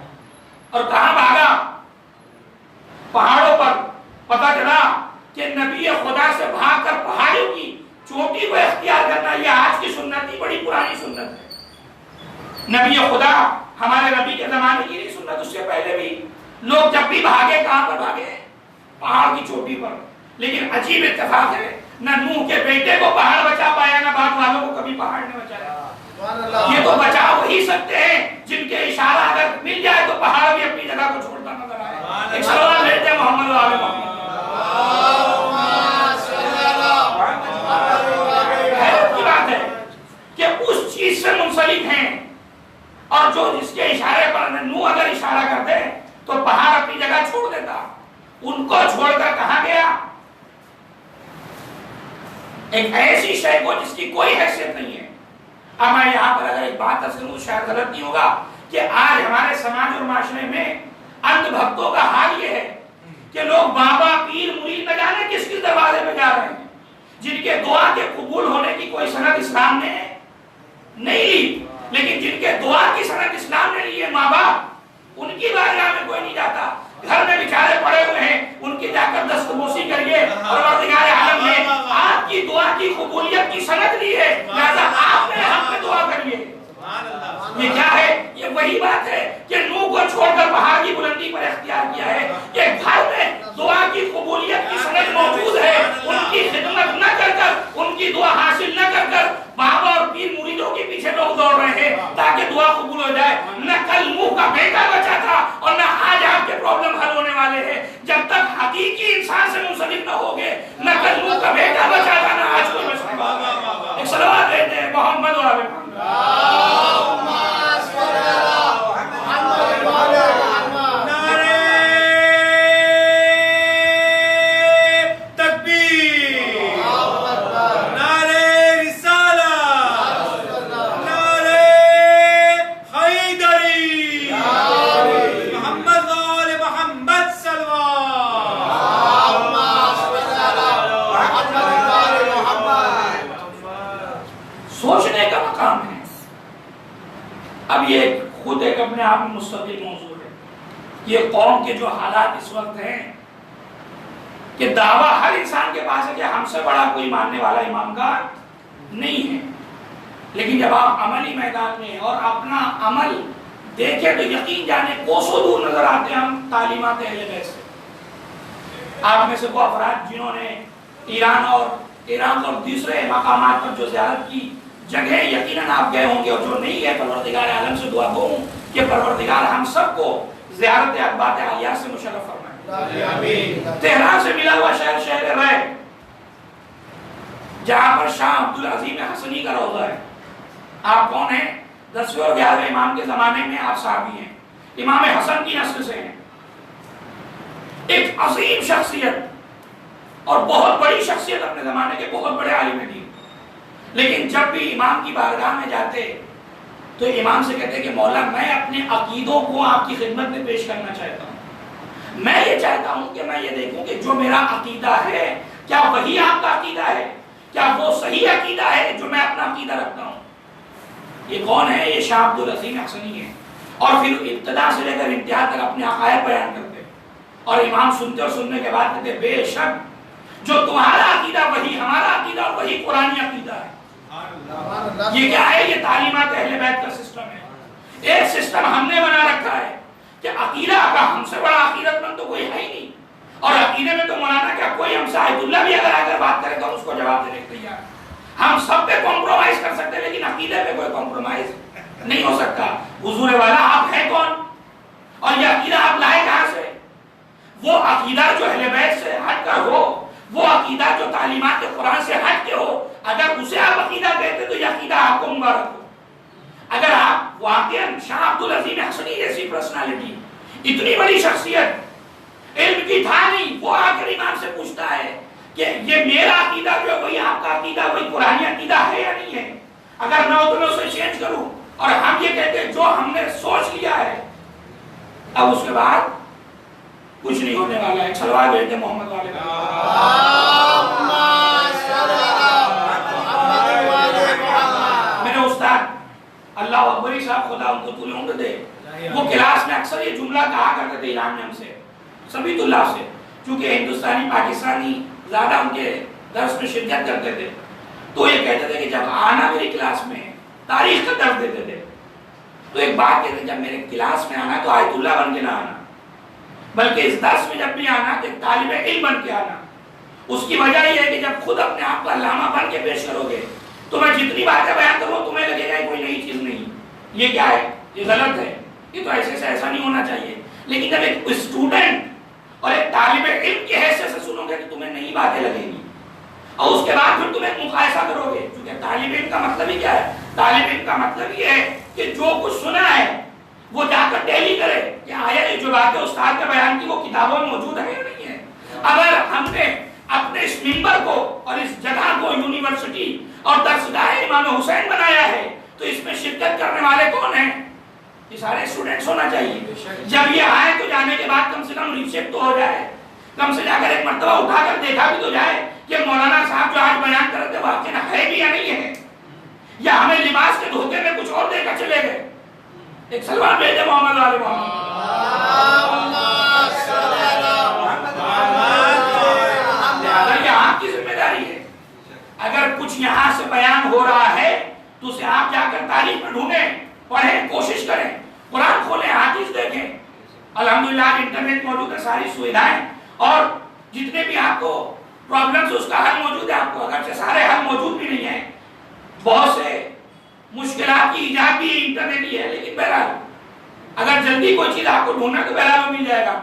اور کہاں بھاگا؟ پہاڑوں پر۔ پتہ چلا کہ نبی خدا سے بھاگ کر پہاڑوں کی چوٹی کو اختیار کرنا یہ آج کی سنت نہیں، بڑی پرانی سنت ہے۔ نبی خدا ہمارے نبی کے زمانے کی نہیں سنت، اس سے پہلے بھی لوگ جب بھی بھاگے کہاں پر بھاگے؟ پہاڑ کی چوٹی پر۔ لیکن عجیب اتفاق ہے، نہ نوح کے بیٹے کو پہاڑ بچا پایا، نہ بعد والوں کو کبھی پہاڑ نے بچایا۔ یہ تو بچا وہی سکتے ہیں جن کے اشارہ اگر مل جائے تو پہاڑ بھی اپنی جگہ کو چھوڑتا نظر آئے۔ ایک سوال لیتے ہیں محمد و آل محمد۔ حیرت کی بات ہے کہ اس چیز سے منسلک ہیں، اور جو جس کے اشارے پر نوح اگر اشارہ کرتے تو پہاڑ اپنی جگہ چھوڑ دیتا، ان کو چھوڑ کر کہاں گیا؟ ایک ایسی شے کو جس کی کوئی حیثیت نہیں ہے۔ اب میں یہاں پر اگر ایک بات عرض کروں شاید غلط نہیں ہوگا کہ آج ہمارے سماج اور معاشرے میں اندھ بھکتوں کا حال یہ ہے کہ لوگ بابا پیر مرید نہ جانے کس کس دروازے پہ جا رہے ہیں، جن کے دعا کے قبول ہونے کی کوئی سند اسلام نے نہیں لی، لیکن جن کے دعا کی سند اسلام نے لی ہے ماں باپ، ان کی بارگاہ میں کوئی نہیں جاتا، گھر میں بیچارے پڑے ہوئے ہیں، ان کی جا کر دستبوسی کریے، پروردگار عالم نے آپ کی دعا کی قبولیت کی سند لی ہے، لہذا آپ نے حق میں دعا کریے۔ یہ کیا ہے؟ یہ وہی بات ہے کہ نوح کو چھوڑ کر پہاڑ کی بلندی پر اختیار کیا ہے، کہ گھر میں دعا کی قبولیت کی سند موجود ہے، ان کی خدمت نہ کر کر، ان کی دعا حاصل نہ کر کر بابا اور پیر مریدوں کے پیچھے لوگ دوڑ رہے ہیں تاکہ دعا قبول ہو جائے۔ نہ کل نوح کا بیٹا بچا تھا اور نہ آج آپ کے پرابلم حل ہونے والے ہیں جب تک حقیقی انسان سے منسلک نہ ہوگے۔ نہ کل نوح کا بیٹا بچا تھا نہ آج کوئی بچائے گا۔ ایک صلوات دیتے ہیں محمد و آل محمد۔ سوچنے کا مقام ہے۔ اب یہ خود ایک اپنے آپ میں مستقل موضوع ہے۔ یہ قوم کے جو حالات اس وقت ہیں کہ دعویٰ ہر انسان کے پاس ہے کہ ہم سے بڑا کوئی ماننے والا امام کا نہیں ہے، لیکن جب آپ عملی میدان میں اور اپنا عمل دیکھیں تو یقین جانے کوسوں دور نظر آتے ہیں ہم تعلیمات اہل بیت سے۔ آپ میں سے وہ افراد جنہوں نے ایران اور عراق اور دوسرے مقامات پر جو زیارت کی جگہ یقیناً آپ گئے ہوں گے، اور جو نہیں گئے پروردگار عالم سے دعا کروں کہ پروردگار ہم سب کو زیارت اقبات عالیہ سے مشرف فرمائے۔ تہران سے ملا ہوا شہر رائے، جہاں پر شاہ عبدالعظیم حسنی کا روضہ ہے، آپ کون ہیں؟ 10ویں اور 11ویں امام کے زمانے میں آپ صحابی ہیں، امام حسن کی نسل سے ہیں، ایک عظیم شخصیت اور بہت بڑی شخصیت اپنے زمانے کے، بہت بڑے عالم دین. لیکن جب بھی امام کی بارگاہ میں جاتے تو امام سے کہتے کہ مولا میں اپنے عقیدوں کو آپ کی خدمت میں پیش کرنا چاہتا ہوں، میں یہ چاہتا ہوں کہ میں یہ دیکھوں کہ جو میرا عقیدہ ہے کیا وہی آپ کا عقیدہ ہے، کیا وہ صحیح عقیدہ ہے جو میں اپنا عقیدہ رکھتا ہوں. یہ کون ہے؟ یہ شاہ عبد العظیم حسنی ہے. اور پھر ابتدا سے لے کر انتہا تک اپنے عقائد بیان کرتے اور امام سنتے اور سننے کے بعد کہتے بے شک جو تمہارا عقیدہ وہی ہمارا عقیدہ اور وہی قرآنی عقیدہ ہے. یہ کیا ہے؟ یہ تعلیمات اہل بیت کا سسٹم ہے. ایک سسٹم ہم نے بنا رکھا ہے کہ عقیدہ کا ہم سے بڑا عقیدت مند تو کوئی ہے ہی نہیں. اور عقیدے میں تو مولانا کیا کوئی ہم سے آیت اللہ بھی اگر آ کر بات کرے تو اس کو جواب دینے کے تیار. ہم سب پہ کمپرومائز کر سکتے ہیں لیکن عقیدے پہ کوئی کمپرومائز نہیں ہو سکتا. حضور والا آپ ہیں کون اور یہ عقیدہ آپ لائے کہاں سے؟ وہ عقیدہ جو اہل بیت سے ہٹ کر ہو، وہ عقیدہ جو تعلیمات قرآن سے ہٹ کے ہو، اگر اسے آپ عقیدہ کہتے تو یہ عقیدہ آپ کو مبارک ہو. اگر آپ واقعا شاہ عبد العظیم حسنی جیسی پرسنالٹی، اتنی بڑی شخصیت، علم کی تھا نہیں، وہ آ کر امام سے پوچھتا ہے کہ یہ میرا عقیدہ جو ہے وہی آپ کا عقیدہ، وہی قرآنی عقیدہ ہے یا نہیں ہے؟ اگر میں ہو تو میں اسے چینج کروں. اور ہم یہ کہتے ہیں جو ہم نے سوچ لیا ہے اب اس کے بعد کچھ نہیں ہونے والا ہے. سلوات بھیجتے محمد والے میرے استاد اللہ اکبری صاحب خدا ان کو طول عمر دے، وہ کلاس میں اکثر یہ جملہ کہا کرتے تھے ایران میں ہم سے سبھی طلاب سے، چونکہ ہندوستانی پاکستانی زیادہ ان کے درس میں شرکت کرتے تھے تو یہ کہتے تھے کہ جب آنا میری کلاس میں تاریخ کا درس دیتے تھے تو ایک بات کہتے جب میرے کلاس میں آنا تو آیت اللہ بن کے نہ آنا، بلکہ اس درس میں جب بھی آنا کہ طالب علم بن کے آنا. اس کی وجہ یہ ہے کہ جب خود اپنے آپ کو علامہ بن کے پیش کرو گے تو میں جتنی باتیں بیان کروں تمہیں لگے گا کوئی نئی چیز نہیں، یہ کیا ہے، یہ غلط ہے، یہ تو ایسے سے ایسا نہیں ہونا چاہیے. لیکن جب ایک اسٹوڈنٹ اور ایک طالب علم کی حیثیت سے سنو گے تو تمہیں نئی باتیں لگیں گی اور اس کے بعد پھر تم ایک مقایسہ کرو گے. کیونکہ طالب علم کا مطلب ہی کیا ہے؟ طالب علم کا مطلب یہ ہے کہ جو کچھ سنا ہے وہ جا کر ٹیلی کرے کہ آیا یہ جو باتیں استاد نے بیان کی وہ کتابوں میں موجود ہے یا نہیں ہے. اگر ہم نے اپنے اس ممبر کو اور اس جگہ کو یونیورسٹی اور درسگاہ امام حسین بنایا ہے تو اس میں شرکت کرنے والے کون ہیں؟ یہ سارے اسٹوڈنٹس ہونا چاہیے. جب یہ آئے تو جانے کے بعد کم سے کم ریسیپٹ تو ہو جائے، کم سے جا کر ایک مرتبہ اٹھا کر دیکھا بھی تو جائے کہ مولانا صاحب جو آج بیان کر رہے تھے واقعا ہے بھی یا نہیں ہے، یا ہمیں لباس کے دھوکے میں کچھ اور دے کر چلے گئے. ایک سلوات بھیجے محمد والے محمد. اگر یہ آپ کی ذمہ داری ہے، اگر کچھ یہاں سے بیان ہو رہا ہے تو اسے آپ جا کر تاریخ میں ڈھونڈیں، پڑھیں، کوشش کریں، قرآن کھولیں، حدیث دیکھیں. الحمدللہ انٹرنیٹ موجود ہے، ساری سویدھائیں اور جتنے بھی آپ کو پرابلمز اس کا حل موجود ہے. آپ کو اگرچہ سارے حل موجود بھی نہیں ہیں، بہت سے مشکلات کی ایجاد بھی انٹرنیٹ ہی ہے، لیکن بہرحال اگر جلدی کوئی چیز آپ کو ڈھونڈنا تو بہرحال وہ مل جائے گا.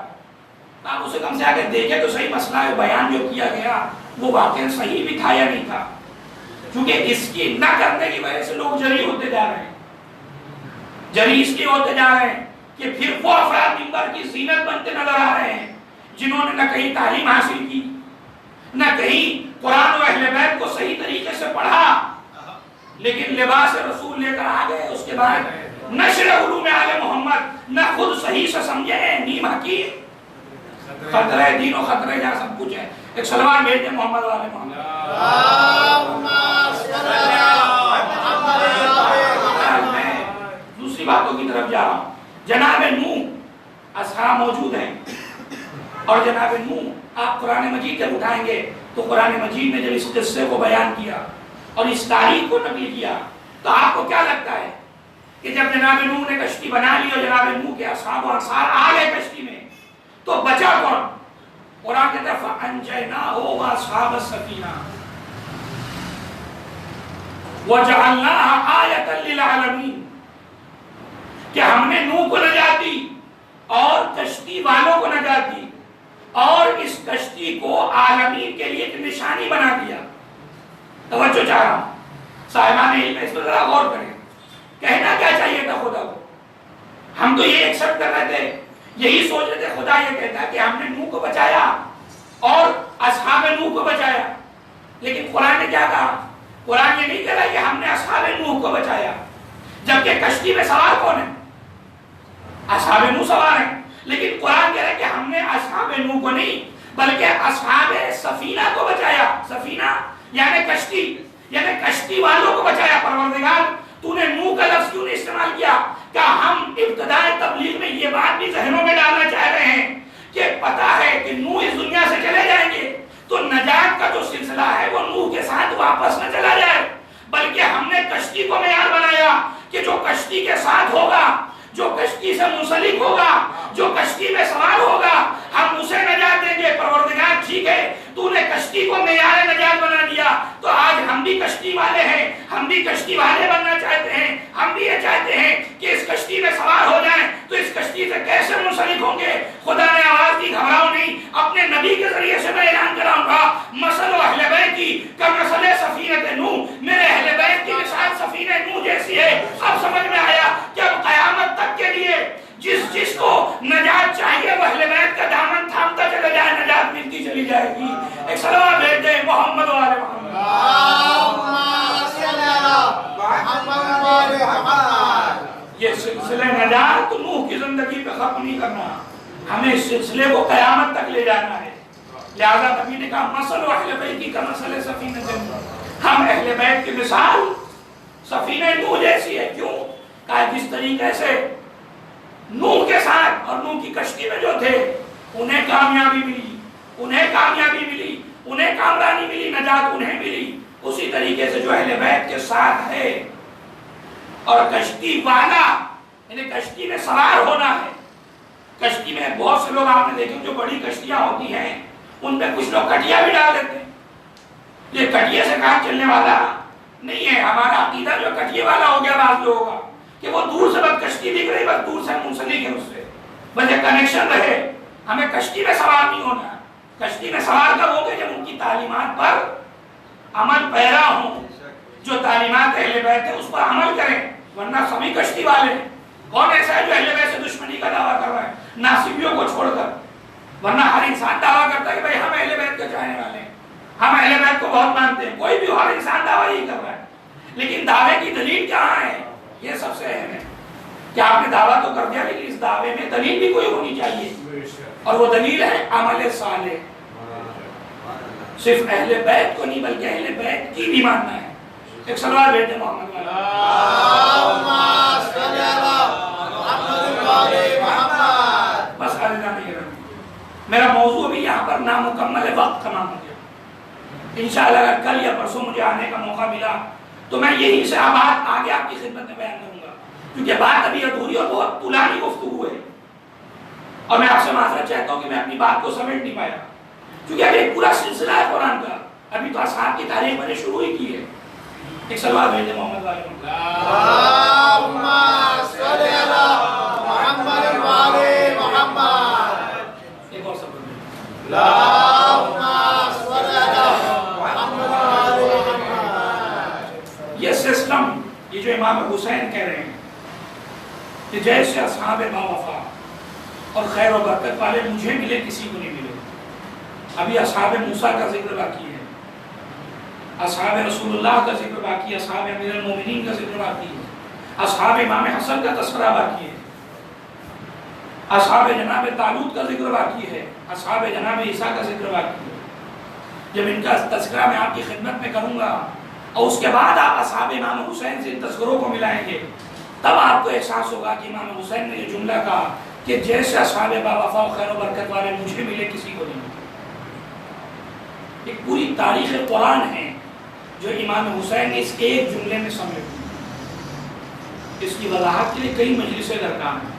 آپ اسے کم سے آ کر دیکھیں تو صحیح مسئلہ ہے، بیان جو کیا گیا وہ واقعا صحیح بھی تھا یا نہیں تھا. کیونکہ اس کی نہ کرنے کی وجہ سے لوگ جری ہوتے جا رہے ہیں. جری اس لیے ہوتے جا رہے ہیں کہ پھر وہ افراد ممبر کی زینت بنتے نظر آ رہے ہیں جنہوں نے نہ کہیں تعلیم حاصل کی، نہ کہیں قرآن و اہل بیت کو صحیح طریقے سے پڑھا، لیکن لباس رسول لے کر آ گئے. اس کے بعد نشر علوم آل محمد نہ خود صحیح سے سمجھے، نیم حکیم، خطرہ دین و خطرہ جہاں سب کچھ ہے. ایک سلوات بھیجتے محمد والے محمد. میں دوسری باتوں کی طرف جا رہا ہوں. جناب نوح اصحاب موجود ہیں اور جناب نوح آپ قرآن مجید جب اٹھائیں گے تو قرآن مجید نے جب اس قصے کو بیان کیا اور اس تاریخ کو نقل کیا تو آپ کو کیا لگتا ہے کہ جب جناب نوح نے کشتی بنا لی اور جناب نوح کے اصحاب و انصار آ گئے کشتی میں تو بچا کون؟ قرآن کی طرف انجیناہ و اصحاب السفینہ وجعلناها آیۃ للعالمین، کہ ہم نے نوح کو نجات دی اور کشتی والوں کو نجات دی اور اس کشتی کو عالمین کے لیے ایک نشانی بنا دیا. توجہ چاہ رہا ہوں صاحبان علم، اس پر ذرا غور کریں. کہنا کیا چاہیے تھا خدا کو؟ ہم تو یہ ایکسپٹ کر رہے تھے، یہی سوچ رہے تھے خدا یہ کہتا ہے کہ ہم نے نوح کو بچایا اور اصحاب نوح کو بچایا، لیکن قرآن نے کیا کہا؟ قرآن یہ نہیں کہہ رہا کہ ہم نے اصحاب نوح کو بچایا، جبکہ کشتی میں سوار کون ہے؟ اصحاب نوح سوار ہیں، لیکن قرآن کہہ رہا ہے کہ ہم نے اصحاب نوح کو نہیں بلکہ اصحاب سفینہ کو بچایا۔ سفینہ یعنی کشتی والوں کو بچایا۔ پروردگار تو نے نوح کا لفظ کیوں نہیں استعمال کیا؟ کہ ہم ابتدائی تبلیغ میں یہ بات بھی ذہنوں میں ڈالنا چاہ رہے ہیں کہ پتا ہے کہ نوح اس دنیا سے چلے جائیں گے، تو نجات کا جو سلسلہ ہے وہ نوح کے ساتھ واپس نہ چلا جائے، بلکہ ہم نے کشتی کو معیار بنایا کہ جو کشتی کے ساتھ ہوگا، جو کشتی سے منسلک ہوگا، جو کشتی میں سوار ہوگا، ہم اسے نجات دیں گے۔ پروردگار ٹھیک ہے، تو نے کشتی کو معیار نجات بنا دیا، تو آج ہم بھی کشتی والے ہیں، ہم بھی کشتی والے بننا چاہتے ہیں، ہم بھی یہ چاہتے ہیں کہ اس کشتی میں سوار ہو جائیں، تو اس کشتی سے کیسے منسلک ہوں گے؟ خدا نے آواز دی، گھبراؤ نہیں، اپنے نبی کے ذریعے سے میں اعلان کراؤں گا، مثل اہل بیت کی کمثل سفینۃ نوح، میرے اہل بیت کی مثال سفینہ نوح جیسی ہے۔ اب سمجھ میں آیا کہ اب قیامت تک کے لیے جس کو نجات چاہیے وہ اہل بیت کا دامن تھامتا چلا جائے، نجات ملتی چلی جائے گی۔ ایک صلوات بھیج دیں محمد و آل محمد۔ یہ سلسلہ نجات نوح کی زندگی پہ ختم نہیں کرنا، ہمیں اس سلسلے کو قیامت تک لے جانا ہے۔ لہذا نبی نے کہا مثل اہل بیت کی کمثل سفینۃ نوح، ہم اہل بیت کی مثال سفینہ نوح جیسی ہے۔ کیوں؟ کہا جس طریقے سے نوح کے ساتھ اور نوح کی کشتی میں جو تھے انہیں کامیابی ملی، انہیں کامرانی ملی، نجات انہیں ملی، اسی طریقے سے جو اہل بیت کے ساتھ ہے اور کشتی والا یعنی کشتی میں سوار ہونا ہے۔ کشتی میں بہت سے لوگ آپ نے دیکھے جو بڑی کشتیاں ہوتی ہیں ان پہ کچھ لوگ کٹیا بھی ڈال دیتے ہیں، یہ کٹیے سے کام چلنے والا نہیں ہے۔ ہمارا عقیدہ جو کٹیے والا ہو گیا بعض لوگوں کا کہ وہ دور سے بس کشتی دکھ رہی، بس دور سے منسلک ہے اس سے، بس ایک کنیکشن رہے، ہمیں کشتی میں سوار نہیں ہونا۔ کشتی میں سوار کب ہوں گے؟ جب ان کی تعلیمات پر عمل پیرا ہوں، جو تعلیمات اہل بیت ہے اس پر عمل کریں، ورنہ سبھی کشتی والے ہیں۔ کون ایسا ہے جو اہل بیت سے دشمنی کا دعویٰ کر رہا ہے ناصبیوں کو چھوڑ کر؟ ورنہ ہر انسان دعویٰ کرتا ہے کہ بھائی ہم اہل بیت کے چاہنے والے ہیں، ہم اہل بیت کو بہت مانتے ہیں، کوئی بھی ہر انسان دعویٰ ہی کر رہا ہے، لیکن دعوے کی دلیل کہاں ہے؟ یہ سب سے اہم ہے کہ آپ نے دعویٰ تو کر دیا لیکن اس دعوے میں دلیل بھی کوئی ہونی چاہیے، اور وہ دلیل ہے عمل صالح۔ صرف اہل بیت کو نہیں بلکہ اہل بیت کی بھی ماننا ہے۔ ایک سوال بیٹے محمد بس میرا موضوع بھی یہاں پر نامکمل ہے، وقت تمام ہو گیا۔ انشاءاللہ اگر کل یا پرسوں مجھے آنے کا موقع ملا تو میں یہی سے بات آگے آپ کی خدمت میں بیان کروں گا، کیونکہ بات ابھی ادھوری اور بہت طولانی گفتگو ہے، اور میں آپ سے معذرت چاہتا ہوں کہ میں اپنی بات کو سمیٹ نہیں پایا، کیونکہ ابھی ایک پورا سلسلہ ہے قرآن کا، ابھی تو اصحاب کی تاریخ میں نے شروع ہی کی ہے۔ ایک سوال بھیجے محمد علیہ ایک اور سب یہ سسٹم، یہ جو امام حسین کہہ رہے ہیں کہ جیسے اصحاب باوفا اور خیر و برکت والے مجھے ملے کسی کو نہیں ملے۔ ابھی اصحاب موسیٰ کا ذکر باقی ہے، اصحاب رسول اللہ کا ذکر باقی ہے، اصحاب امیر المومنین کا ذکر باقی ہے، اصحاب امام حسن کا تذکرہ باقی ہے، اصحاب جناب طالوت کا ذکر باقی ہے، اصحاب جناب عیسیٰ کا ذکر باقی ہے۔ جب ان کا تذکرہ میں آپ کی خدمت میں کروں گا اور اس کے بعد آپ اصحاب امام حسین سے ان تذکروں کو ملائیں گے، تب آپ کو احساس ہوگا کہ امام حسین نے یہ جملہ کہا کہ جیسے اصحاب باوفا و خیر و برکت والے مجھے ملے کسی کو نہیں ملے۔ ایک پوری تاریخ قرآن ہے جو امام حسین نے اس ایک جملے میں سمیٹ دی۔ اس کی وضاحت کے لیے کئی مجلسیں درکار ہیں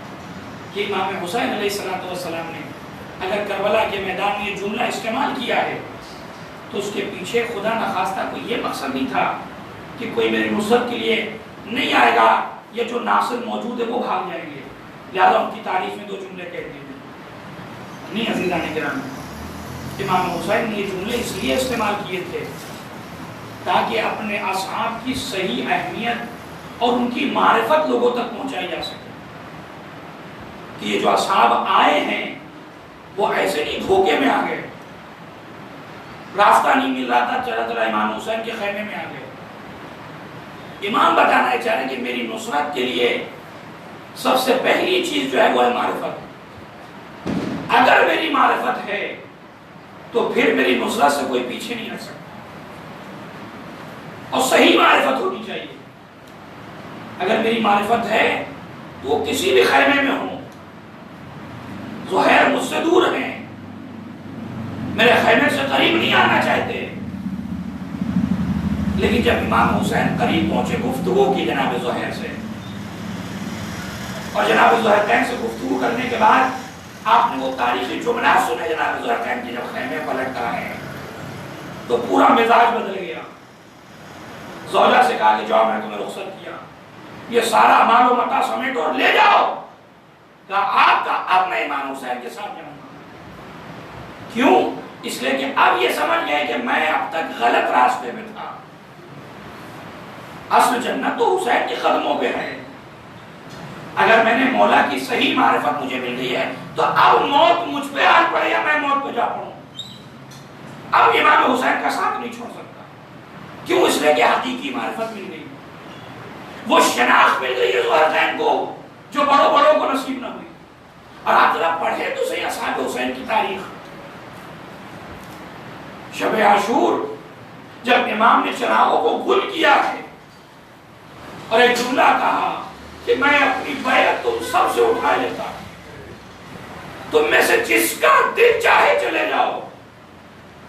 کہ امام حسین علیہ السلام نے اگر کربلا کے میدان میں یہ جملہ استعمال کیا ہے تو اس کے پیچھے خدا نخواستہ کوئی یہ مقصد نہیں تھا کہ کوئی میری نصرت کے لیے نہیں آئے گا، یہ جو ناصر موجود ہے وہ بھاگ جائیں گے، لہٰذا ان کی تعریف میں دو جملے کہہ دیے نہیں۔ عزیزان کرام، امام حسین نے یہ جملے اس لیے استعمال کیے تھے تاکہ اپنے اصحاب کی صحیح اہمیت اور ان کی معرفت لوگوں تک پہنچائی جا سکے کہ یہ جو اصحاب آئے ہیں وہ ایسے نہیں دھوکے میں آ گئے، راستہ نہیں مل رہا تھا، چلا چلا امام حسین کے خیمے میں آ گئے۔ امام بتانا چاہ رہے ہیں کہ میری نصرت کے لیے سب سے پہلی چیز جو ہے وہ ہے معرفت۔ اگر میری معرفت ہے تو پھر میری نصرت سے کوئی پیچھے نہیں رہ سکتا، اور صحیح معرفت ہونی چاہیے۔ اگر میری معرفت ہے تو وہ کسی بھی خیمے میں ہوں، زہیر مجھ سے دور ہیں، میرے خیمے سے قریب نہیں آنا چاہتے، لیکن جب امام حسین قریب پہنچے گفتگو کی جناب زہیر سے، اور جناب زہیر سے گفتگو کرنے کے بعد آپ نے وہ تاریخی جملات سنے جناب زہیر کی، جب خیمے پلٹ کر آئے تو پورا مزاج بدل گیا۔ زوجہ سے کہا کہ جاؤ، میں نے تمہیں رخصت کیا، یہ سارا مال و متاع سمیٹ اور لے جاؤ، کہا آپ کا اب میں امام حسین کے ساتھ جاؤں گا۔ کیوں؟ اس لیے کہ اب یہ سمجھ گئے کہ میں اب تک غلط راستے میں تھا، اصل جنت تو حسین کے قدموں پہ ہے۔ اگر میں نے مولا کی صحیح معرفت مجھے مل گئی ہے تو اب موت مجھ پہ آ پڑے یا میں موت پہ جا پڑوں، اب امام حسین کا ساتھ نہیں چھوڑ سکتا۔ کیوں؟ اس لیے کہ حقیقی معرفت مل گئی، وہ شناخت مل گئی ہے زہیر کو جو بڑوں بڑوں کو نصیب نہ ہوئی۔ اور آپ ذرا پڑھے تو صحیح اصحاب حسین کی تاریخ۔ شب عاشور جب امام نے چراغوں کو گل کیا ہے اور ایک جملہ کہا کہ میں اپنی بیعت تم سب سے اٹھا لیتا، تم میں سے جس کا دل چاہے چلے جاؤ،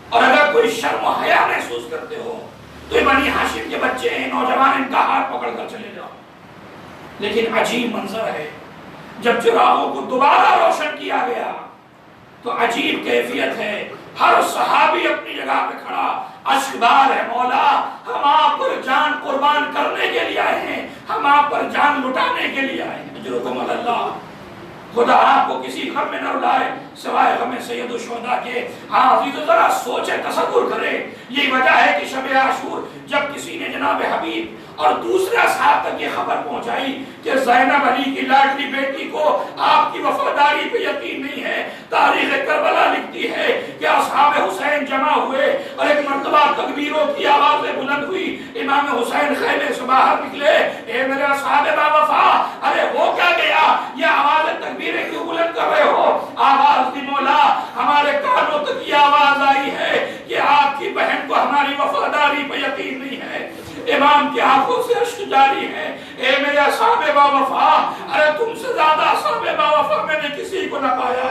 اور اگر کوئی شرم و حیا محسوس کرتے ہو تو یہ بنی ہاشم کے بچے ہیں، نوجوان، ان کا ہاتھ پکڑ کر چلے جاؤ۔ لیکن عجیب منظر ہے، جب چراغوں کو دوبارہ روشن کیا گیا تو عجیب کیفیت ہے، ہر صحابی اپنی جگہ پہ کھڑا، اشکبار ہے، مولا ہم آپ پر جان قربان کرنے کے لیے آئے ہیں، ہم آپ پر جان لٹانے کے لیے آئے ہیں، اجرکم اللہ، خدا آپ کو کسی غم میں نہ رلائے سوائے غم سید الشہداء کے۔ ہاں عزیزو ذرا سوچے، تصور کرے، یہی وجہ ہے کہ شب عاشور جب کسی نے جناب حبیب اور دوسرے اصحاب تک یہ خبر پہنچائی کہ زینب علی کی لاڈلی بیٹی کو آپ کی وفاداری پہ یقین نہیں ہے، تاریخ کربلا لکھتی ہے کہ اصحاب حسین جمع ہوئے اور ایک مرتبہ تکبیروں کی آوازیں بلند ہوئی، امام حسین خیمے سے باہر نکلے، اے میرے اصحاب با وفا، ارے ہو کیا گیا، یہ آوازیں تکبیریں کیوں بلند کر رہے ہو؟ آواز دی مولا، ہمارے کانوں تک یہ آواز آئی ہے کہ آپ کی بہن کو ہماری وفاداری پہ یقین نہیں ہے۔ امام کی آنکھوں سے اشک جاری ہے، اے میرے اصحاب با وفا، ارے تم سے زیادہ اصحاب با وفا میں نے کسی کو نہ پایا،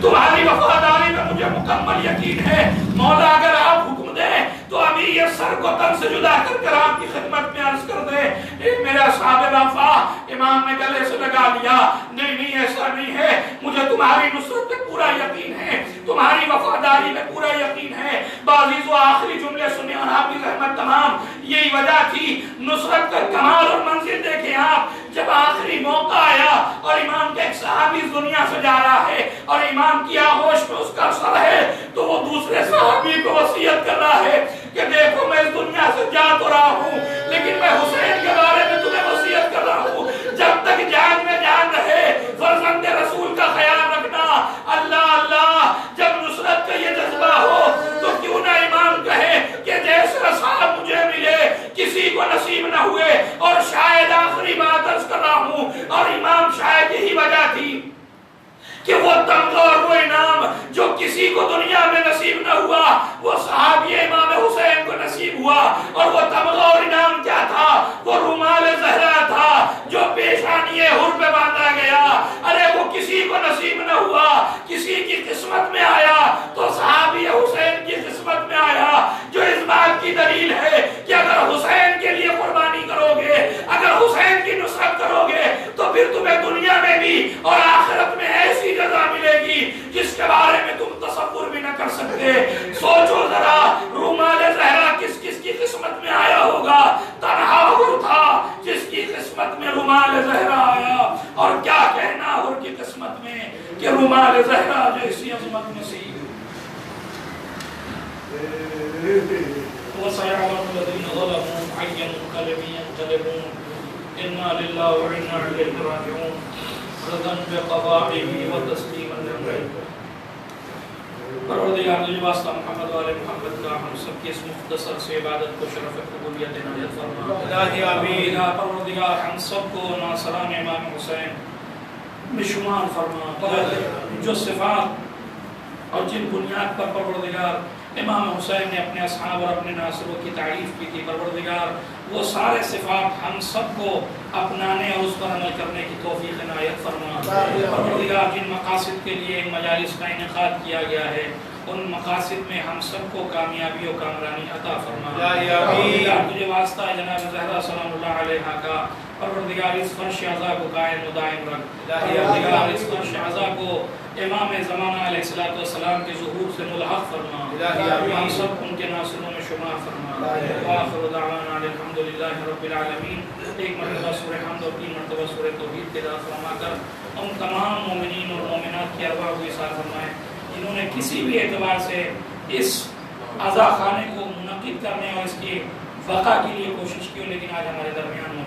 تمہاری وفاداری میں مجھے مکمل یقین ہے، مولا اگر آپ حکم دیں تو ابھی یہ سر کو تن سے جدا کر کر آپ کی خدمت میں عرض کر دیں، اے میرے اصحاب با وفا۔ امام نے گلے سے لگا لیا، نہیں نہیں ایسا نہیں ہے، مجھے تمہاری نصرت پہ پورا یقین ہے، تمہاری وفاداری میں پورا یقین ہے۔ بعضیز و آخری جملے سنے اور آپ کی رحمت تمام، یہی وجہ تھی نصرت کا کمال اور منزل دیکھیں آپ، جب آخری موقع آیا اور امام کے ایک صحابی اس دنیا سے جا رہا ہے اور امام کی آغوش پہ اس کا سر ہے تو وہ دوسرے صحابی کو وصیت کر رہا ہے کہ دیکھو میں اس دنیا سے جا تو رہا ہوں لیکن میں حسین کے بارے میں تمہیں وصیت کر رہا ہوں، جب تک جان میں جان رہے فرزند رسول کا خیال رکھنا۔ اللہ اللہ، جب نصرت کا یہ جذبہ ہو تو کیوں نہ امام کہے کہ جیسے اصحاب مجھے ملے کسی کو نصیب نہ ہوئے، اور شاید آخری بات عرض کر رہا ہوں، اور امام شاید یہی وجہ تھی کہ وہ تمغہ اور وہ انعام جو کسی کو دنیا میں نصیب نہ ہوا وہ صحابی امام حسین کو نصیب ہوا، اور وہ تمغہ اور انعام کیا تھا؟ وہ رومال زہرا تھا جو پیشانی حر پہ باندھا گیا۔ ارے وہ کسی کو نصیب نہ ہوا، کسی کی قسمت میں آیا تو صحابی حسین کی قسمت میں آیا، جو اس بات کی دلیل ہے کہ اگر حسین کے لیے قربانی کرو گے، اگر حسین کی نصرت کرو گے تو پھر تمہیں دنیا میں بھی اور آخرت میں ایسی جزا ملے گی جس کے بارے میں تم تصور بھی نہ کر سکتے۔ سوچو ذرا، رومال زہرا کس کس کی قسمت میں آیا ہوگا؟ تنہا حر تھا جس کی قسمت میں رومال زہرا آیا، اور کیا کہنا حر کی قسمت میں کہ رومال زہرا جیسی عظمت نصیب۔ وسيعلم الذين ظلموا أي منقلب ينقلبون إنا لله وإنا إليه راجعون رضا بقضائه وتسليما لأمره پروردگار تجھے واسطہ محمد والے محمد کا ہم سب کی اس مختصر سے عبادت کو شرف قبولیت عنایت فرما الہی آمین پروردگار ہم سب کو ناصران امام حسین بشمار فرما جو صفات اور جن بنیاد پر پروردگار امام حسین نے اپنے اصحاب اور اپنے ناصروں کی تعریف کی تھی پروردگار وہ سارے صفات ہم سب کو اپنانے اور اس پر عمل کرنے کی توفیق عنایت فرما پروردگار جن مقاصد کے لیے ان مجالس کا انعقاد کیا گیا ہے ان مقاصد میں ہم سب کو کامیابی و کامرانی عطا فرما پروردگار تجھے واسطہ ہے جناب زہرا سلام اللہ علیہ کا پروردگار اس فرش عزا کو قائم و دائم رکھ پروردگار اس فرش عزا کو امام زمانہ علیہ السلام کے ظہور سے ملحق فرما ہم سب ان کے ناصروں میں شمار فرما وآخر دعوانا الحمدللہ رب العالمین ایک مرتبہ سورہ حمد اور 3 مرتبہ سورہ توحید کے دعا فرما کر ان تمام مومنین اور مومنات کی ارواح کو احسان فرمائیں جنہوں نے کسی بھی اعتبار سے اس عزا خانے کو منعقد کرنے اور اس کی بقا کے لیے کوشش کی لیکن آج ہمارے درمیان